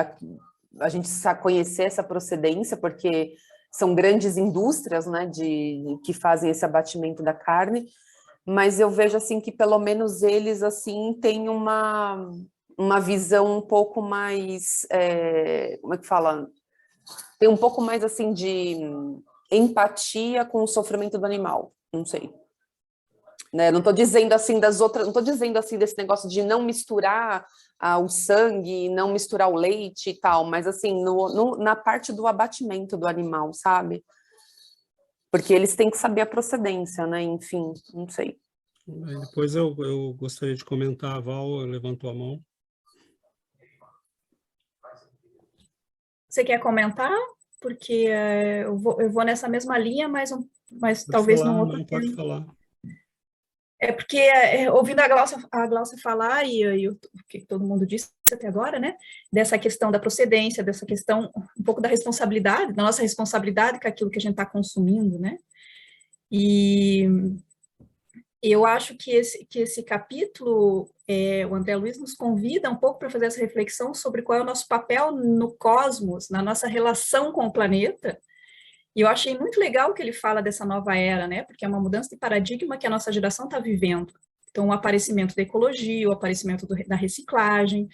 A gente conhecer essa procedência, porque são grandes indústrias, né, que fazem esse abatimento da carne, mas eu vejo, assim, que pelo menos eles, assim, têm uma visão um pouco mais, como é que fala? Tem um pouco mais, assim, de empatia com o sofrimento do animal, não sei. Né? Não estou dizendo, assim, das outras, não estou dizendo, assim, desse negócio de não misturar o sangue, não misturar o leite e tal, mas assim, na parte do abatimento do animal, sabe? Porque eles têm que saber a procedência, né? Enfim, não sei. Depois eu gostaria de comentar, a Val levantou a mão. Você quer comentar? Porque eu vou nessa mesma linha, mas talvez num outro tempo. Pode falar. Porque, ouvindo a Glaucia falar, e o que todo mundo disse até agora, né, dessa questão da procedência, dessa questão, um pouco da responsabilidade, da nossa responsabilidade com aquilo que a gente está consumindo, né, e eu acho que esse capítulo, o André Luiz nos convida um pouco para fazer essa reflexão sobre qual é o nosso papel no cosmos, na nossa relação com o planeta. E eu achei muito legal que ele fala dessa nova era, né? Porque é uma mudança de paradigma que a nossa geração está vivendo. Então, o aparecimento da ecologia, o aparecimento da reciclagem,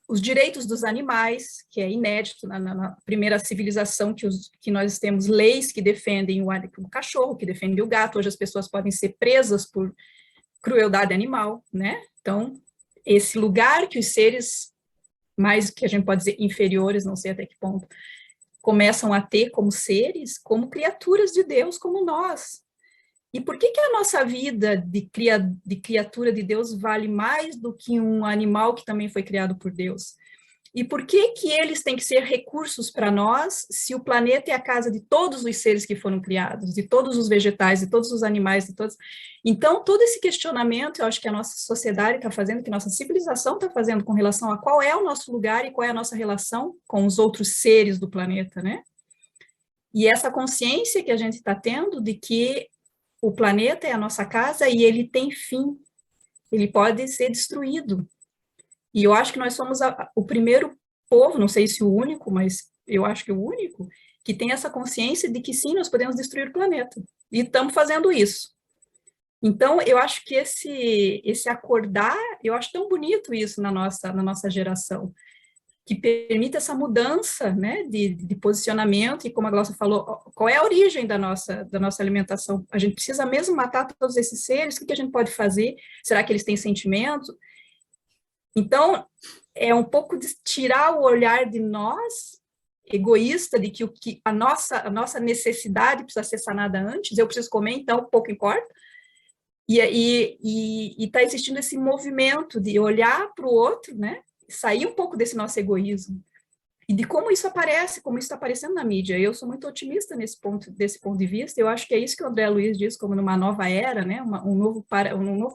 os direitos dos animais, que é inédito na primeira civilização que nós temos leis que defendem o cachorro, que defendem o gato. Hoje as pessoas podem ser presas por crueldade animal, né? Então, esse lugar que os seres mais que a gente pode dizer inferiores, não sei até que ponto, começam a ter como seres, como criaturas de Deus, como nós. E por que a nossa vida de criatura de Deus vale mais do que um animal que também foi criado por Deus? E por que eles têm que ser recursos para nós, se o planeta é a casa de todos os seres que foram criados, de todos os vegetais, de todos os animais, de todos... Então, todo esse questionamento, eu acho que a nossa sociedade está fazendo, que a nossa civilização está fazendo com relação a qual é o nosso lugar e qual é a nossa relação com os outros seres do planeta, né? E essa consciência que a gente está tendo de que o planeta é a nossa casa e ele tem fim, ele pode ser destruído. E eu acho que nós somos o primeiro povo, não sei se o único, mas eu acho que o único, que tem essa consciência de que sim, nós podemos destruir o planeta. E estamos fazendo isso. Então, eu acho que esse acordar, eu acho tão bonito isso na nossa geração, que permite essa mudança, né, de posicionamento, e como a Glaucia falou, qual é a origem da nossa alimentação? A gente precisa mesmo matar todos esses seres? O que a gente pode fazer? Será que eles têm sentimento? Então, é um pouco de tirar o olhar de nós, egoísta, de que a nossa necessidade precisa ser sanada antes, eu preciso comer, então pouco importa, e está existindo esse movimento de olhar para o outro, né, sair um pouco desse nosso egoísmo, e de como isso aparece, como isso está aparecendo na mídia. Eu sou muito otimista desse ponto de vista, eu acho que é isso que o André Luiz diz, como numa nova era, né, um novo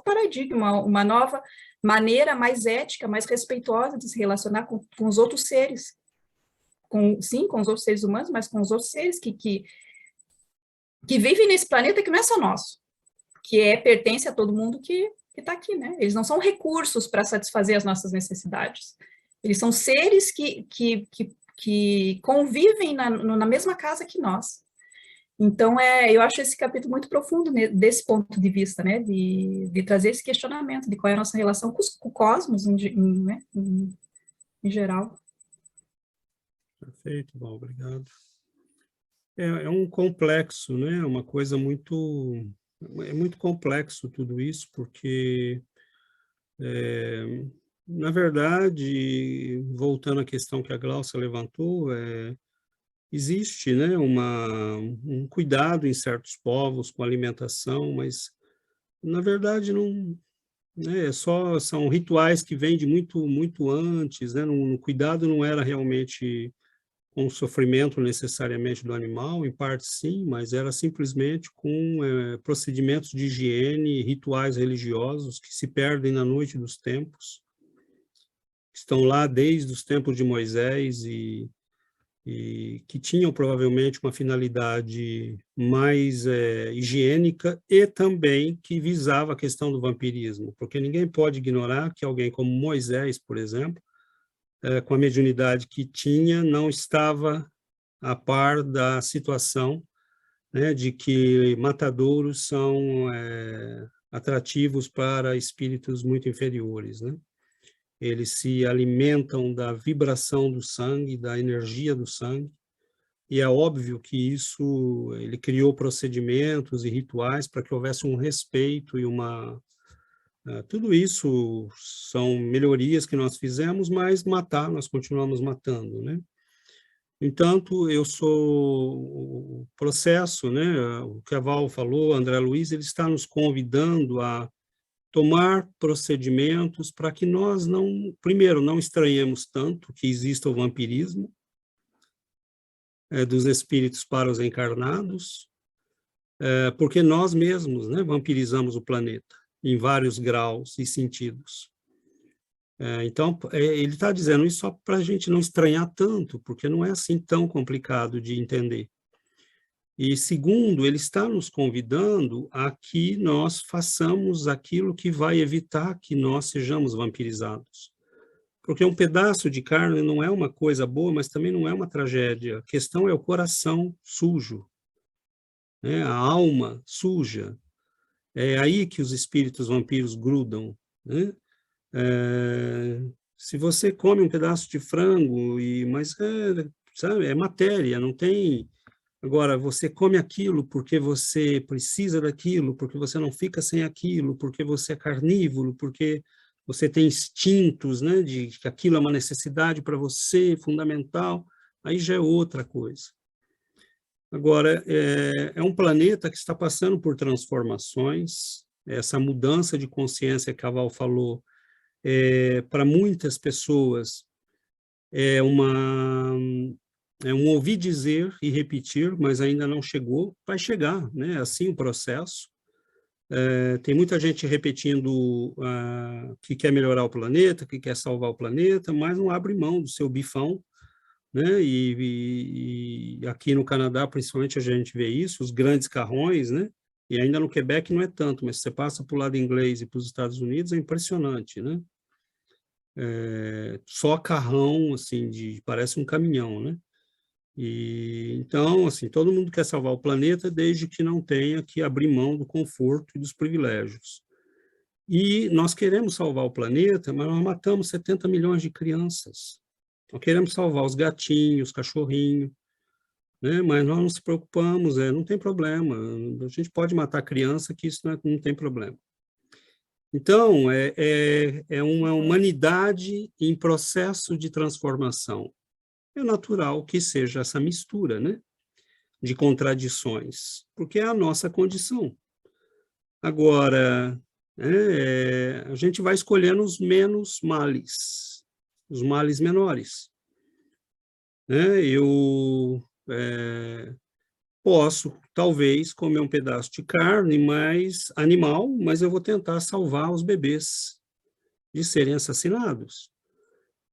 paradigma, uma nova maneira mais ética, mais respeitosa de se relacionar com os outros seres, com os outros seres humanos, mas com os outros seres que vivem nesse planeta que não é só nosso, que pertence a todo mundo que está aqui, né? Eles não são recursos para satisfazer as nossas necessidades. Eles são seres que convivem na mesma casa que nós. Então, eu acho esse capítulo muito profundo desse ponto de vista, né, de trazer esse questionamento de qual é a nossa relação com o cosmos, né, em geral. Perfeito, bom, obrigado. É um complexo, né, uma coisa muito... É muito complexo tudo isso, porque, na verdade, voltando à questão que a Glaucia levantou, existe, né, um cuidado em certos povos com a alimentação, mas, na verdade, não, né, são rituais que vêm de muito, muito antes, né, o cuidado não era realmente com o sofrimento necessariamente do animal, em parte sim, mas era simplesmente com procedimentos de higiene, rituais religiosos que se perdem na noite dos tempos, estão lá desde os tempos de Moisés e que tinham provavelmente uma finalidade mais higiênica e também que visava a questão do vampirismo, porque ninguém pode ignorar que alguém como Moisés, por exemplo, com a mediunidade que tinha, não estava a par da situação, né, de que matadouros são atrativos para espíritos muito inferiores, né? Eles se alimentam da vibração do sangue, da energia do sangue, e é óbvio que ele criou procedimentos e rituais para que houvesse um respeito e tudo isso são melhorias que nós fizemos, mas nós continuamos matando, né? Entanto, o processo, né, o que a Val falou, André Luiz, ele está nos convidando a tomar procedimentos para que nós primeiro, não estranhemos tanto que exista o vampirismo dos espíritos para os encarnados, porque nós mesmos, né, vampirizamos o planeta em vários graus e sentidos. Então, ele está dizendo isso só para a gente não estranhar tanto, porque não é assim tão complicado de entender. E segundo, ele está nos convidando a que nós façamos aquilo que vai evitar que nós sejamos vampirizados. Porque um pedaço de carne não é uma coisa boa, mas também não é uma tragédia. A questão é o coração sujo, né? A alma suja. É aí que os espíritos vampiros grudam, né? Se você come um pedaço de frango, mas sabe, é matéria, não tem... Agora, você come aquilo porque você precisa daquilo, porque você não fica sem aquilo, porque você é carnívoro, porque você tem instintos, né, de que aquilo é uma necessidade para você, fundamental, aí já é outra coisa. Agora, é um planeta que está passando por transformações, essa mudança de consciência que a Val falou, para muitas pessoas, é um ouvir dizer e repetir, mas ainda não chegou, vai chegar, né? Assim o processo. Tem muita gente repetindo que quer melhorar o planeta, que quer salvar o planeta, mas não abre mão do seu bifão, né? E aqui no Canadá, principalmente, a gente vê isso, os grandes carrões, né? E ainda no Quebec não é tanto, mas se você passa para o lado inglês e para os Estados Unidos, é impressionante, né? Só carrão, assim, parece um caminhão, né? E, então, assim, todo mundo quer salvar o planeta desde que não tenha que abrir mão do conforto e dos privilégios. E nós queremos salvar o planeta, mas nós matamos 70 milhões de crianças. Nós queremos salvar os gatinhos, os cachorrinhos, né? Mas nós não se preocupamos, não tem problema. A gente pode matar criança, que isso não tem problema. Então, é uma humanidade em processo de transformação. É natural que seja essa mistura, né, de contradições, porque é a nossa condição. Agora, a gente vai escolhendo os menos males, os males menores. Eu posso, talvez, comer um pedaço de carne mais animal, mas eu vou tentar salvar os bebês de serem assassinados.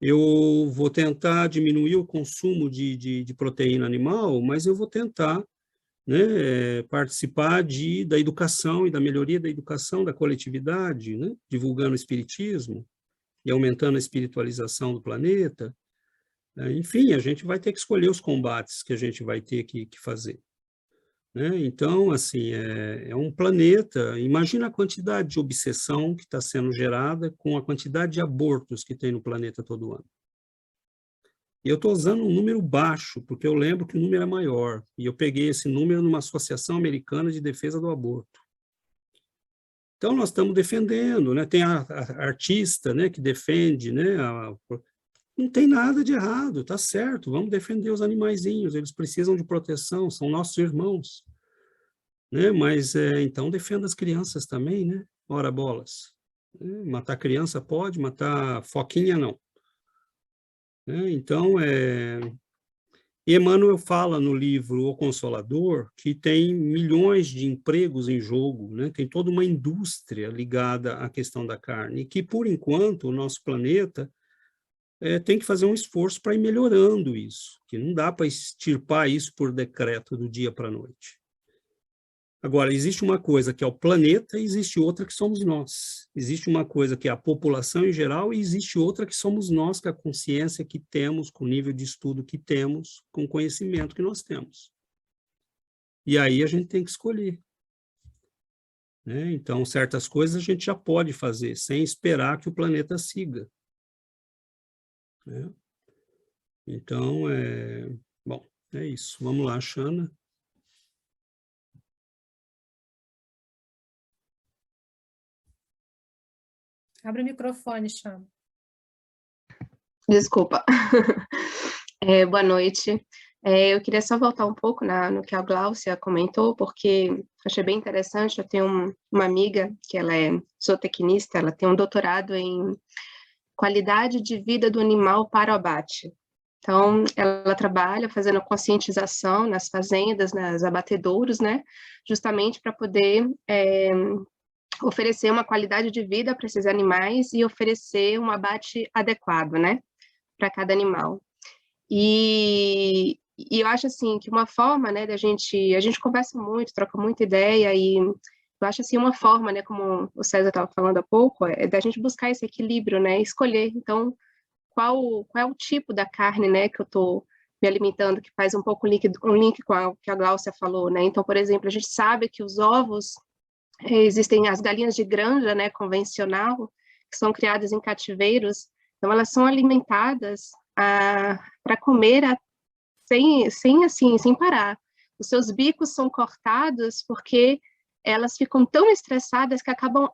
Eu vou tentar diminuir o consumo de proteína animal, mas eu vou tentar, né, participar da educação e da melhoria da educação da coletividade, né, divulgando o espiritismo e aumentando a espiritualização do planeta. Enfim, a gente vai ter que escolher os combates que a gente vai ter que fazer. Então, assim, é um planeta, imagina a quantidade de obsessão que está sendo gerada com a quantidade de abortos que tem no planeta todo ano. E eu estou usando um número baixo, porque eu lembro que o número é maior, e eu peguei esse número numa Associação Americana de Defesa do Aborto. Então, nós estamos defendendo, né? Tem a artista, né, que defende, né, não tem nada de errado, tá certo, vamos defender os animaizinhos, eles precisam de proteção, são nossos irmãos, né? Mas, então, defenda as crianças também, né? Ora bolas. Matar criança pode, matar foquinha não. Então, Emmanuel fala no livro O Consolador que tem milhões de empregos em jogo, né? Tem toda uma indústria ligada à questão da carne, e que, por enquanto, o nosso planeta tem que fazer um esforço para ir melhorando isso, que não dá para extirpar isso por decreto do dia para a noite. Agora, existe uma coisa que é o planeta e existe outra que somos nós. Existe uma coisa que é a população em geral e existe outra que somos nós, com a consciência que temos, com o nível de estudo que temos, com o conhecimento que nós temos. E aí a gente tem que escolher. Então, certas coisas a gente já pode fazer, sem esperar que o planeta siga. Então, bom, é isso. Vamos lá, Xana. Abre o microfone, Xana. Desculpa. Boa noite. Eu queria só voltar um pouco no que a Gláucia comentou, porque achei bem interessante. Eu tenho uma amiga que ela é zootecnista, ela tem um doutorado em qualidade de vida do animal para o abate. Então, ela trabalha fazendo conscientização nas fazendas, nas abatedouros, né, justamente para poder oferecer uma qualidade de vida para esses animais e oferecer um abate adequado, né, para cada animal. E eu acho, assim, que uma forma, né, a gente conversa muito, troca muita ideia, e eu acho, assim, uma forma, né, como o César estava falando há pouco, da gente buscar esse equilíbrio, né, escolher, então, qual é o tipo da carne, né, que eu estou me alimentando, que faz um pouco um link com o que a Gláucia falou, né, então, por exemplo, a gente sabe que os ovos, existem as galinhas de granja, né, convencional, que são criadas em cativeiros, então elas são alimentadas para comer sem parar. Os seus bicos são cortados porque elas ficam tão estressadas que acabam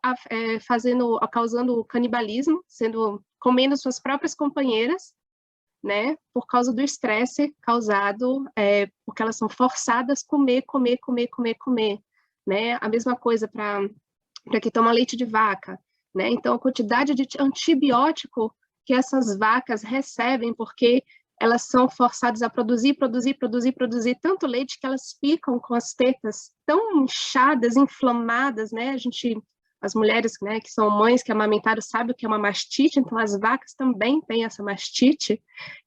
causando canibalismo, comendo suas próprias companheiras, né, por causa do estresse causado, porque elas são forçadas a comer, né, a mesma coisa para quem toma leite de vaca, né, então a quantidade de antibiótico que essas vacas recebem, porque elas são forçadas a produzir tanto leite que elas ficam com as tetas tão inchadas, inflamadas, né? As mulheres, né, que são mães, que amamentaram, sabem o que é uma mastite, então as vacas também têm essa mastite,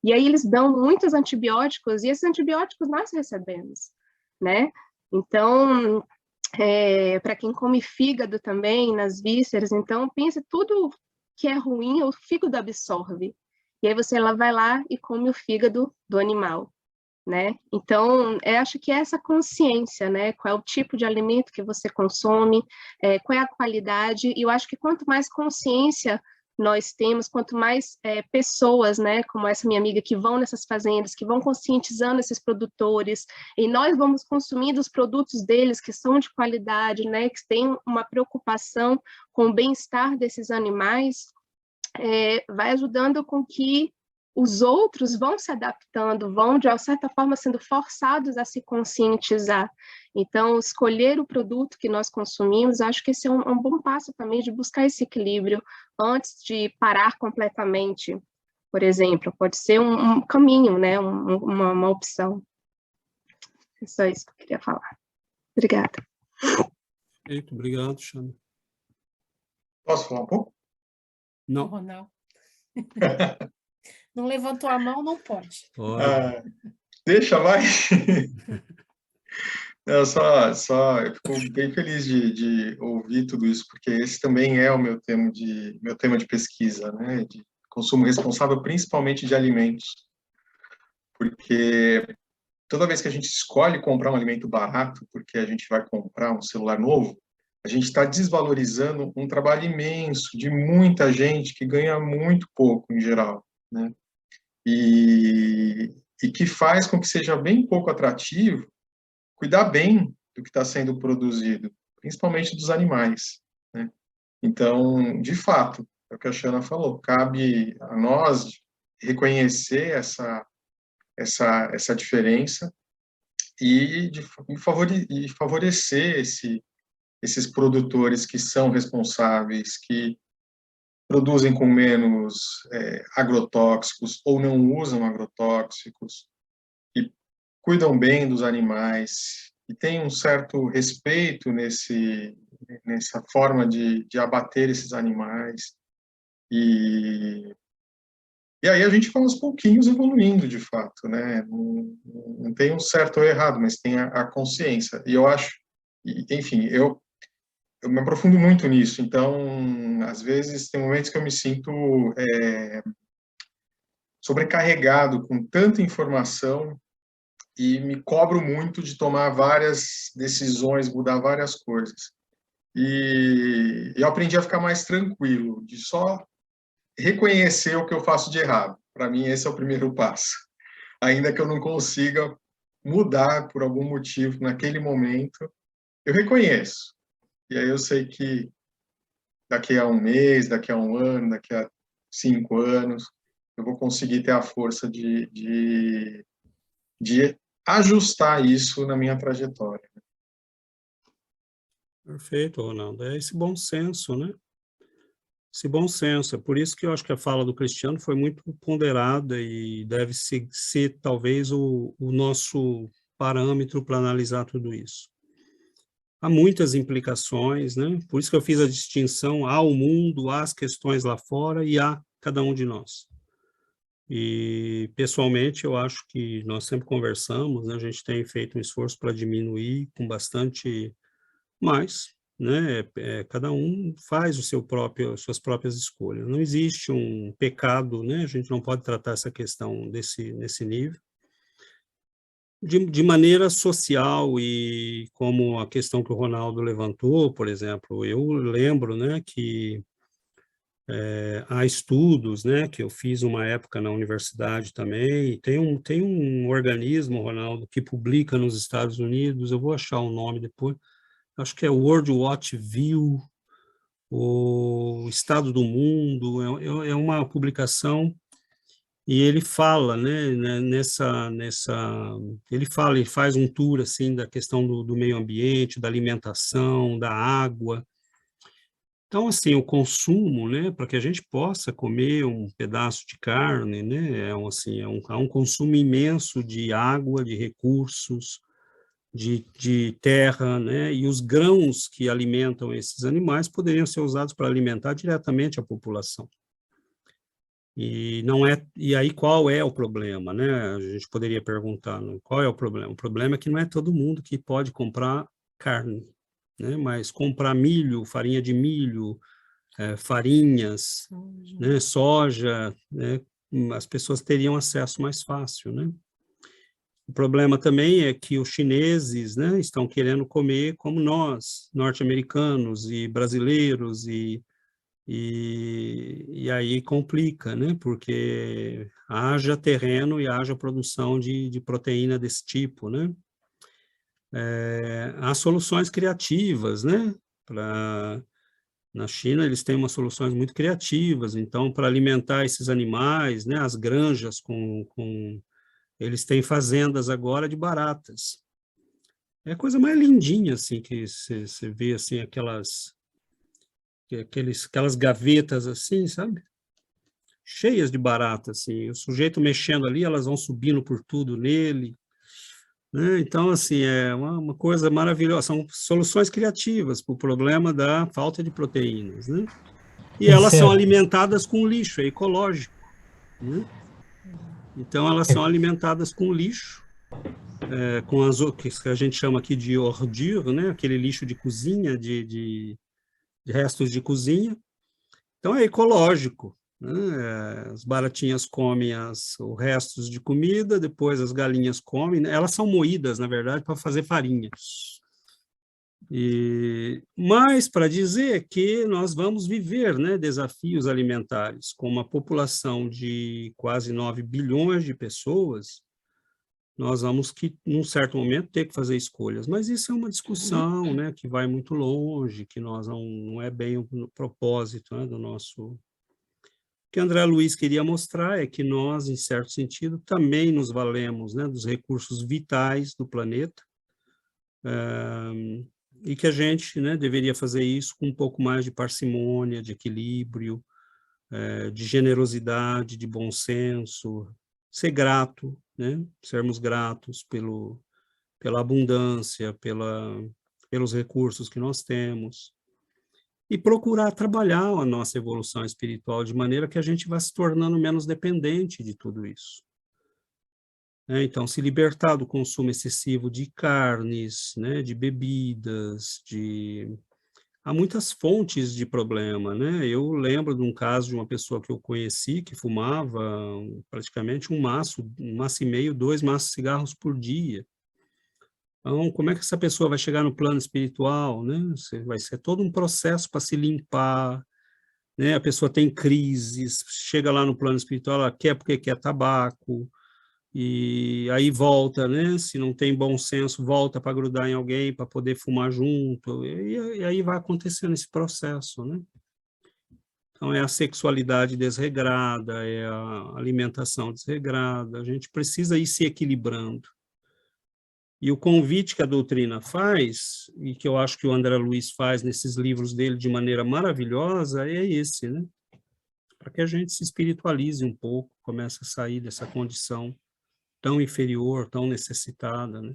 e aí eles dão muitos antibióticos, e esses antibióticos nós recebemos, né? Então, para quem come fígado também, nas vísceras, então pense tudo que é ruim, o fígado absorve. E aí ela vai lá e come o fígado do animal, né? Então, eu acho que é essa consciência, né? Qual é o tipo de alimento que você consome, qual é a qualidade, e eu acho que quanto mais consciência nós temos, quanto mais pessoas, né, como essa minha amiga, que vão nessas fazendas, que vão conscientizando esses produtores, e nós vamos consumindo os produtos deles, que são de qualidade, né, que têm uma preocupação com o bem-estar desses animais, vai ajudando com que os outros vão se adaptando, vão, de certa forma, sendo forçados a se conscientizar. Então, escolher o produto que nós consumimos, acho que esse é um bom passo também de buscar esse equilíbrio antes de parar completamente, por exemplo. Pode ser um caminho, né? Uma opção. É só isso que eu queria falar. Obrigada. Perfeito, obrigado, Xana. Posso falar um pouco? Não. Ronaldo. Não levantou a mão, não pode. Deixa mais. Eu fico bem feliz de ouvir tudo isso, porque esse também é o meu tema de pesquisa, né? De consumo responsável, principalmente de alimentos. Porque toda vez que a gente escolhe comprar um alimento barato, porque a gente vai comprar um celular novo, a gente está desvalorizando um trabalho imenso de muita gente que ganha muito pouco, em geral, né? E que faz com que seja bem pouco atrativo cuidar bem do que está sendo produzido, principalmente dos animais, né? Então, de fato, é o que a Xana falou, cabe a nós reconhecer essa diferença e favorecer esses produtores que são responsáveis, que produzem com menos agrotóxicos ou não usam agrotóxicos, que cuidam bem dos animais e têm um certo respeito nessa forma de abater esses animais. E aí a gente vai aos pouquinhos evoluindo, de fato, né? Não tem um certo ou errado, mas tem a consciência. E eu acho, enfim, eu me aprofundo muito nisso, então, às vezes, tem momentos que eu me sinto sobrecarregado com tanta informação e me cobro muito de tomar várias decisões, mudar várias coisas. E eu aprendi a ficar mais tranquilo, de só reconhecer o que eu faço de errado. Para mim, esse é o primeiro passo. Ainda que eu não consiga mudar por algum motivo naquele momento, eu reconheço. E aí eu sei que daqui a um mês, daqui a um ano, daqui a 5 anos, eu vou conseguir ter a força de ajustar isso na minha trajetória. Perfeito, Ronaldo. É esse bom senso, né? Esse bom senso. É por isso que eu acho que a fala do Cristiano foi muito ponderada e deve ser talvez o nosso parâmetro para analisar tudo isso. Há muitas implicações, né? Por isso que eu fiz a distinção, há o mundo, há as questões lá fora e há cada um de nós. E, pessoalmente, eu acho que nós sempre conversamos, né? A gente tem feito um esforço para diminuir com bastante mais, né? Cada um faz suas próprias escolhas. Não existe um pecado, né? A gente não pode tratar essa questão nesse nível. De maneira social e como a questão que o Ronaldo levantou, por exemplo, eu lembro, né, que há estudos, né, que eu fiz uma época na universidade também, tem um organismo, Ronaldo, que publica nos Estados Unidos, eu vou achar o nome depois, acho que é World Watch View, o Estado do Mundo, é uma publicação, e ele fala, né, ele faz um tour, assim, da questão do meio ambiente, da alimentação, da água. Então, assim, o consumo, né, para que a gente possa comer um pedaço de carne, né, há um consumo imenso de água, de recursos, de terra, né, e os grãos que alimentam esses animais poderiam ser usados para alimentar diretamente a população. E aí qual é o problema, né? A gente poderia perguntar, né, qual é o problema? O problema é que não é todo mundo que pode comprar carne, né? Mas comprar milho, farinha de milho, farinhas, né, soja, né, as pessoas teriam acesso mais fácil, né? O problema também é que os chineses, né, estão querendo comer como nós, norte-americanos e brasileiros, e aí complica, né, porque haja terreno e haja produção de proteína desse tipo, né? Há soluções criativas, né? Na China, eles têm umas soluções muito criativas, então, para alimentar esses animais, né, as granjas eles têm fazendas agora de baratas. É a coisa mais lindinha, assim, que você vê, assim, aquelas gavetas, assim, sabe? Cheias de barata, assim, o sujeito mexendo ali, elas vão subindo por tudo nele, né? Então, assim, é uma coisa maravilhosa, são soluções criativas para o problema da falta de proteínas, né? E elas são alimentadas com lixo, é ecológico, né? Então, elas são alimentadas com lixo, com o que a gente chama aqui de ordure, né? Aquele lixo de cozinha, de restos de cozinha. Então, é ecológico, né? As baratinhas comem os restos de comida, depois as galinhas comem, né? Elas são moídas, na verdade, para fazer farinha. Mas para dizer que nós vamos viver, né, desafios alimentares, com uma população de quase 9 bilhões de pessoas, nós vamos, num certo momento, ter que fazer escolhas. Mas isso é uma discussão, né, que vai muito longe, que nós não é bem o propósito, né, do nosso... O que André Luiz queria mostrar é que nós, em certo sentido, também nos valemos, né, dos recursos vitais do planeta, e que a gente, né, deveria fazer isso com um pouco mais de parcimônia, de equilíbrio, de generosidade, de bom senso, ser grato, né, sermos gratos pela abundância, pelos recursos que nós temos, e procurar trabalhar a nossa evolução espiritual de maneira que a gente vá se tornando menos dependente de tudo isso. Então, se libertar do consumo excessivo de carnes, né, de bebidas, há muitas fontes de problema, né? Eu lembro de um caso de uma pessoa que eu conheci que fumava praticamente um maço e meio, 2 maços de cigarros por dia. Então, como é que essa pessoa vai chegar no plano espiritual, né? Vai ser todo um processo para se limpar, né? A pessoa tem crises, chega lá no plano espiritual, ela quer porque quer tabaco, e aí volta, né? Se não tem bom senso, volta para grudar em alguém, para poder fumar junto, e aí vai acontecendo esse processo, né? Então, é a sexualidade desregrada, é a alimentação desregrada, a gente precisa ir se equilibrando. E o convite que a doutrina faz, e que eu acho que o André Luiz faz nesses livros dele de maneira maravilhosa, é esse, né? Para que a gente se espiritualize um pouco, comece a sair dessa condição tão inferior, tão necessitada, né?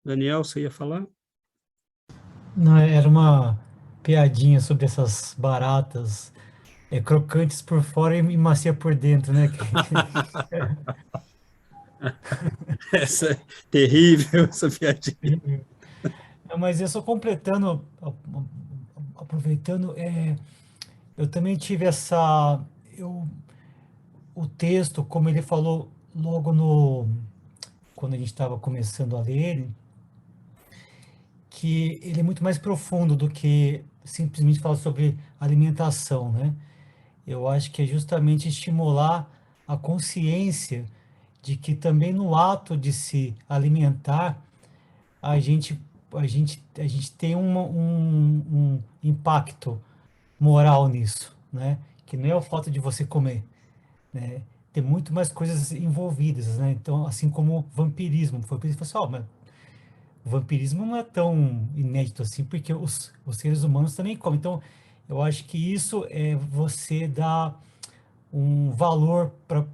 Daniel, você ia falar? Não, era uma piadinha sobre essas baratas, crocantes por fora e macia por dentro, né? Essa é terrível, essa piadinha. Mas eu só completando, aproveitando, eu também tive o texto, como ele falou logo quando a gente estava começando a ler ele, que ele é muito mais profundo do que simplesmente falar sobre alimentação, né? Eu acho que é justamente estimular a consciência de que também no ato de se alimentar, a gente a gente tem um impacto moral nisso, né? Que não é o fato de você comer, né? Tem muito mais coisas envolvidas, né? Então, assim como vampirismo. Foi por isso que eu falei assim, mas o vampirismo não é tão inédito assim, porque os seres humanos também comem. Então, eu acho que isso é você dar um valor para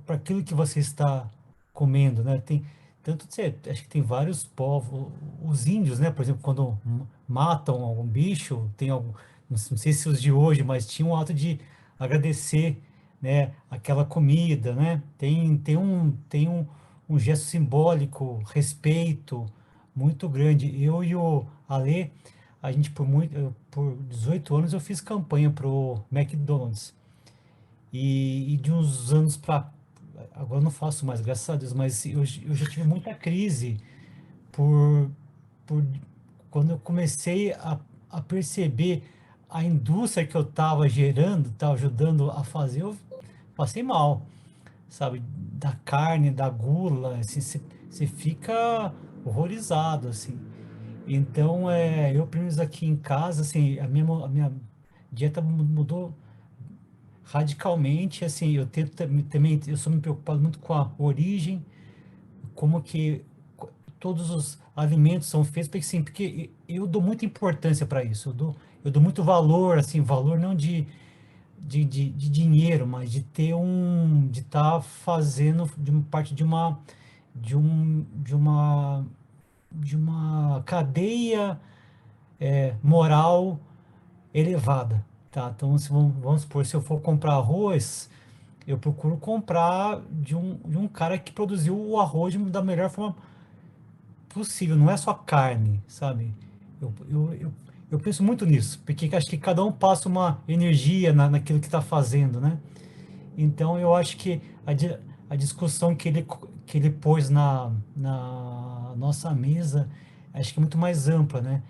aquilo que você está comendo, né? Acho que tem vários povos, os índios, né? Por exemplo, quando matam algum bicho, tem algum, não sei se os de hoje, mas tinha um ato de agradecer, né? Aquela comida, né? Um gesto simbólico, respeito muito grande. Eu e o Ale, a gente por 18 anos eu fiz campanha pro McDonald's. E de uns anos para agora eu não faço mais, graças a Deus, mas eu já tive muita crise por quando eu comecei a perceber a indústria que eu estava gerando, estava ajudando a fazer, eu passei mal, sabe? Da carne, da gula, assim, você fica horrorizado, assim. Então, eu, pelo menos aqui em casa, assim, a minha dieta mudou radicalmente, assim, eu tento também, eu sou me preocupado muito com a origem, como que todos os alimentos são feitos, porque eu dou muita importância para isso, eu dou muito valor, assim, valor não de dinheiro, mas de de estar fazendo de uma parte de uma cadeia moral elevada, tá? Então, vamos supor, se eu for comprar arroz, eu procuro comprar de um cara que produziu o arroz da melhor forma possível, não é só carne, sabe? Eu penso muito nisso, porque acho que cada um passa uma energia naquilo que está fazendo, né? Então, eu acho que a discussão que ele pôs na nossa mesa, acho que é muito mais ampla, né?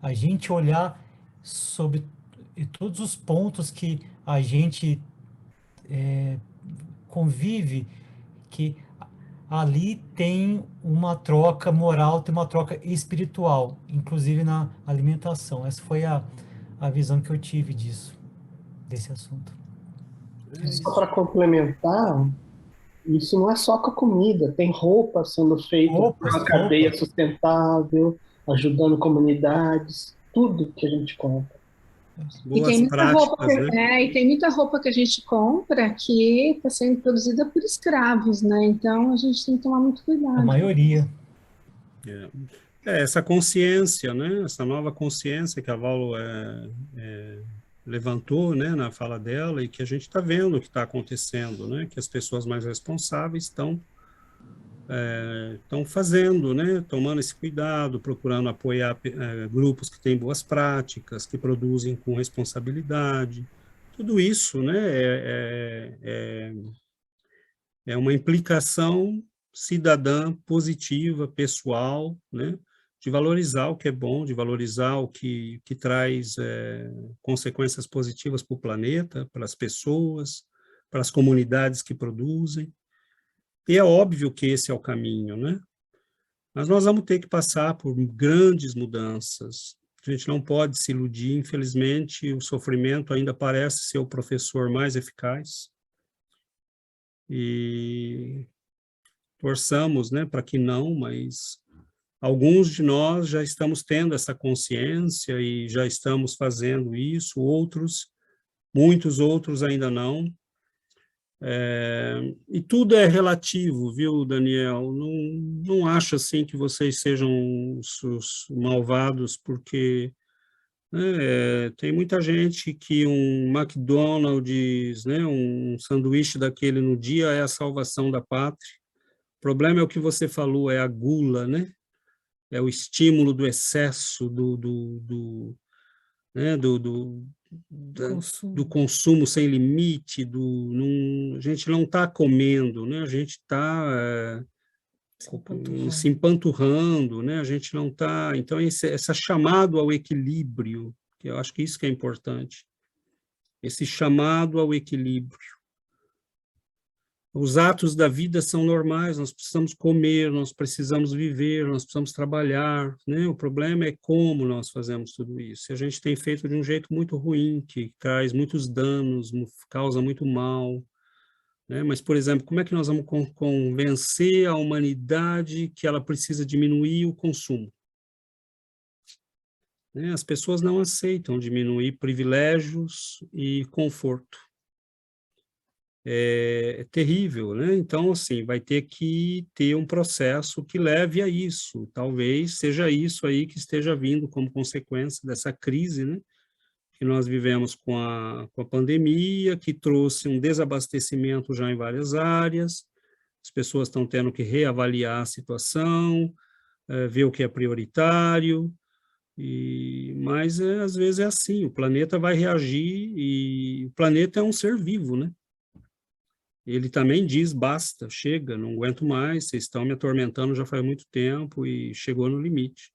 A gente olhar sobre todos os pontos que a gente convive, que ali tem uma troca moral, tem uma troca espiritual, inclusive na alimentação. Essa foi a visão que eu tive desse assunto. Só para complementar, isso não é só com a comida, tem roupa sendo feita por uma cadeia sustentável, ajudando comunidades, tudo que a gente compra. E tem muita roupa, né? E tem muita roupa que a gente compra que está sendo produzida por escravos, né? Então a gente tem que tomar muito cuidado. A maioria. Essa consciência, né? Essa nova consciência que a Val levantou, né, na fala dela, e que a gente está vendo o que está acontecendo, né? Que as pessoas mais responsáveis estão fazendo, né, tomando esse cuidado, procurando apoiar grupos que têm boas práticas, que produzem com responsabilidade. Tudo isso, né, é uma implicação cidadã positiva, pessoal, né, de valorizar o que é bom, de valorizar o que traz consequências positivas para o planeta, para as pessoas, para as comunidades que produzem. E é óbvio que esse é o caminho, né? Mas nós vamos ter que passar por grandes mudanças. A gente não pode se iludir, infelizmente, o sofrimento ainda parece ser o professor mais eficaz. E torçamos, né, para que não, mas alguns de nós já estamos tendo essa consciência e já estamos fazendo isso, muitos outros ainda não. E tudo é relativo, viu, Daniel? Não acho assim que vocês sejam os malvados, porque tem muita gente que um McDonald's, né, um sanduíche daquele no dia é a salvação da pátria. O problema é o que você falou, é a gula, né? É o estímulo do excesso, do consumo sem limite, a gente não está comendo, né? A gente está se empanturrando, né? A gente não está... Então, esse chamado ao equilíbrio, que eu acho que isso que é importante, esse chamado ao equilíbrio. Os atos da vida são normais, nós precisamos comer, nós precisamos viver, nós precisamos trabalhar, né? O problema é como nós fazemos tudo isso. A gente tem feito de um jeito muito ruim, que traz muitos danos, causa muito mal, né? Mas, por exemplo, como é que nós vamos convencer a humanidade que ela precisa diminuir o consumo? Né? As pessoas não aceitam diminuir privilégios e conforto. É terrível, né? Então, assim, vai ter que ter um processo que leve a isso. Talvez seja isso aí que esteja vindo como consequência dessa crise, né? Que nós vivemos com a pandemia, que trouxe um desabastecimento já em várias áreas, as pessoas estão tendo que reavaliar a situação, ver o que é prioritário, mas às vezes é assim, o planeta vai reagir, e o planeta é um ser vivo, né? Ele também diz, basta, chega, não aguento mais, vocês estão me atormentando já faz muito tempo e chegou no limite.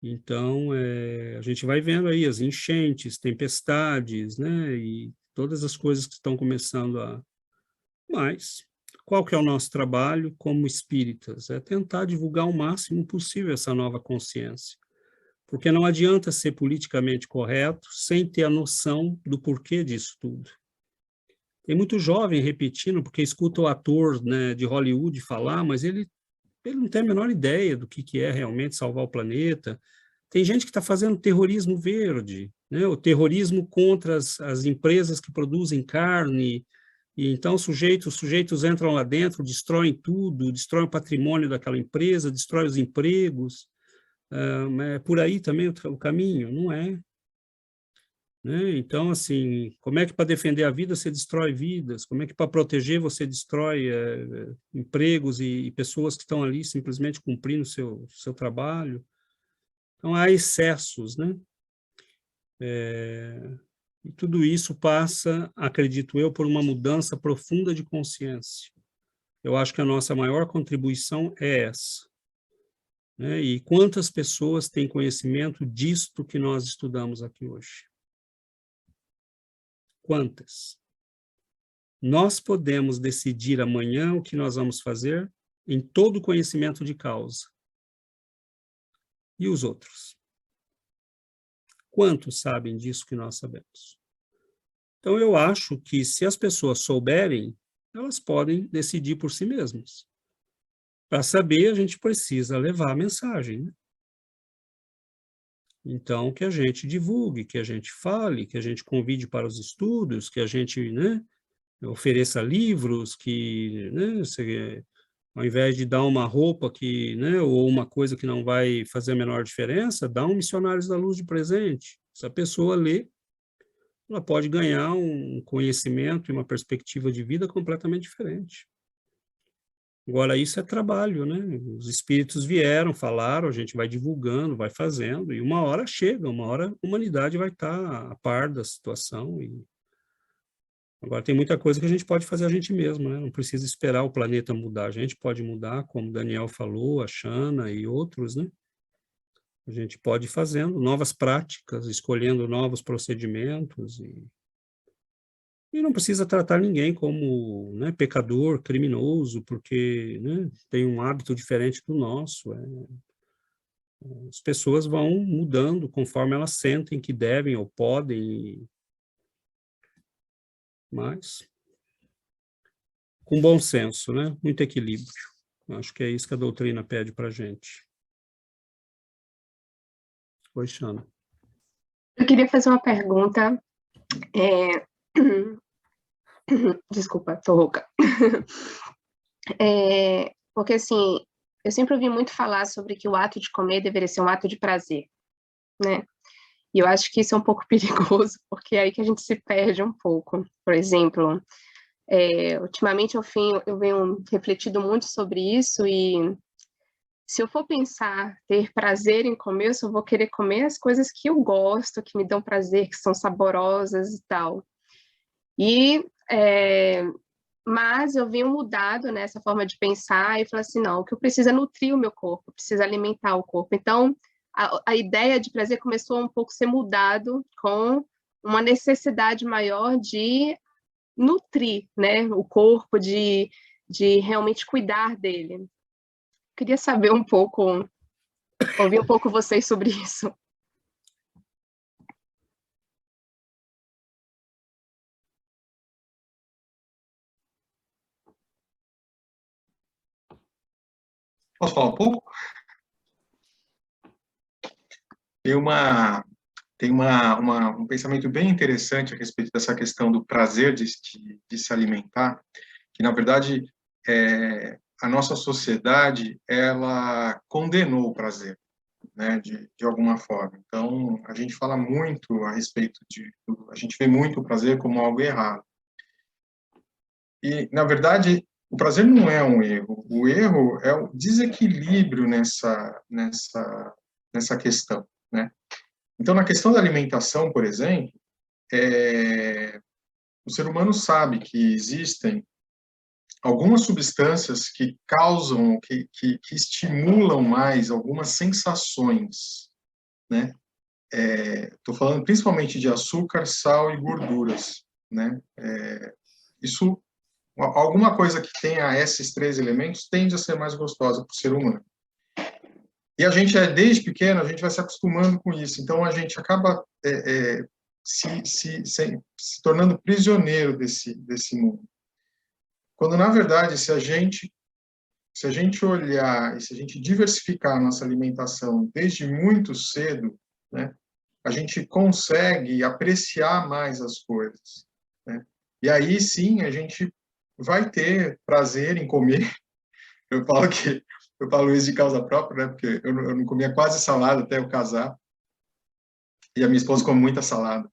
Então, a gente vai vendo aí as enchentes, tempestades, né, e todas as coisas que estão começando a... Mas, qual que é o nosso trabalho como espíritas? É tentar divulgar o máximo possível essa nova consciência. Porque não adianta ser politicamente correto sem ter a noção do porquê disso tudo. Tem muito jovem repetindo, porque escuta o ator, né, de Hollywood falar, mas ele não tem a menor ideia do que é realmente salvar o planeta. Tem gente que está fazendo terrorismo verde, né, o terrorismo contra as empresas que produzem carne, e então os sujeitos entram lá dentro, destroem tudo, destroem o patrimônio daquela empresa, destroem os empregos. É por aí também o caminho? Não é. Né? Então, assim, como é que para defender a vida você destrói vidas? Como é que para proteger você destrói empregos e pessoas que estão ali simplesmente cumprindo o seu trabalho? Então, há excessos, né? E tudo isso passa, acredito eu, por uma mudança profunda de consciência. Eu acho que a nossa maior contribuição é essa. Né? E quantas pessoas têm conhecimento disto que nós estudamos aqui hoje? Quantas? Nós podemos decidir amanhã o que nós vamos fazer em todo o conhecimento de causa. E os outros? Quantos sabem disso que nós sabemos? Então, eu acho que se as pessoas souberem, elas podem decidir por si mesmas. Para saber, a gente precisa levar a mensagem, né? Então, que a gente divulgue, que a gente fale, que a gente convide para os estudos, que a gente, né, ofereça livros, que, né, ao invés de dar uma roupa que, né, ou uma coisa que não vai fazer a menor diferença, dá um Missionários da Luz de presente. Se a pessoa lê, ela pode ganhar um conhecimento e uma perspectiva de vida completamente diferente. Agora, isso é trabalho, né? Os espíritos vieram, falaram, a gente vai divulgando, vai fazendo, e uma hora chega, uma hora a humanidade vai estar a par da situação. Agora, tem muita coisa que a gente pode fazer a gente mesmo, né? Não precisa esperar o planeta mudar, a gente pode mudar, como o Daniel falou, a Xana e outros, né? A gente pode ir fazendo novas práticas, escolhendo novos procedimentos, e não precisa tratar ninguém como, né, pecador, criminoso, porque, né, tem um hábito diferente do nosso. As pessoas vão mudando conforme elas sentem que devem ou podem, mas com bom senso, né, muito equilíbrio. Acho que é isso que a doutrina pede para a gente. Oi, Xana. Eu queria fazer uma pergunta. Desculpa, tô rouca. Porque, assim, eu sempre ouvi muito falar sobre que o ato de comer deveria ser um ato de prazer, né? E eu acho que isso é um pouco perigoso, porque é aí que a gente se perde um pouco. Por exemplo, ultimamente eu venho refletido muito sobre isso, e se eu for pensar, ter prazer em comer, eu só vou querer comer as coisas que eu gosto, que me dão prazer, que são saborosas e tal. Mas eu venho mudado nessa forma de pensar e falar assim, não, o que eu preciso é nutrir o meu corpo, preciso alimentar o corpo. Então, a ideia de prazer começou a um pouco a ser mudado com uma necessidade maior de nutrir, né, o corpo, de realmente cuidar dele. Queria saber um pouco, ouvir um pouco vocês sobre isso. Posso falar um pouco? Tem um pensamento bem interessante a respeito dessa questão do prazer de se alimentar, que, na verdade, a nossa sociedade, ela condenou o prazer, né, de alguma forma. Então, a gente fala muito a respeito a gente vê muito o prazer como algo errado. E, na verdade, o prazer não é um erro. O erro é o desequilíbrio nessa questão, né? Então, na questão da alimentação, por exemplo, o ser humano sabe que existem algumas substâncias que causam, que estimulam mais algumas sensações, né? Estou falando principalmente de açúcar, sal e gorduras, né? Isso, alguma coisa que tenha esses 3 elementos tende a ser mais gostosa para o ser humano. E a gente, desde pequeno, a gente vai se acostumando com isso. Então, a gente acaba se tornando prisioneiro desse mundo. Quando, na verdade, se a gente olhar e se a gente diversificar a nossa alimentação desde muito cedo, né, a gente consegue apreciar mais as coisas, né? E aí, sim, a gente vai ter prazer em comer. Eu falo isso de causa própria, né? Porque eu não comia quase salada até eu casar. E a minha esposa come muita salada.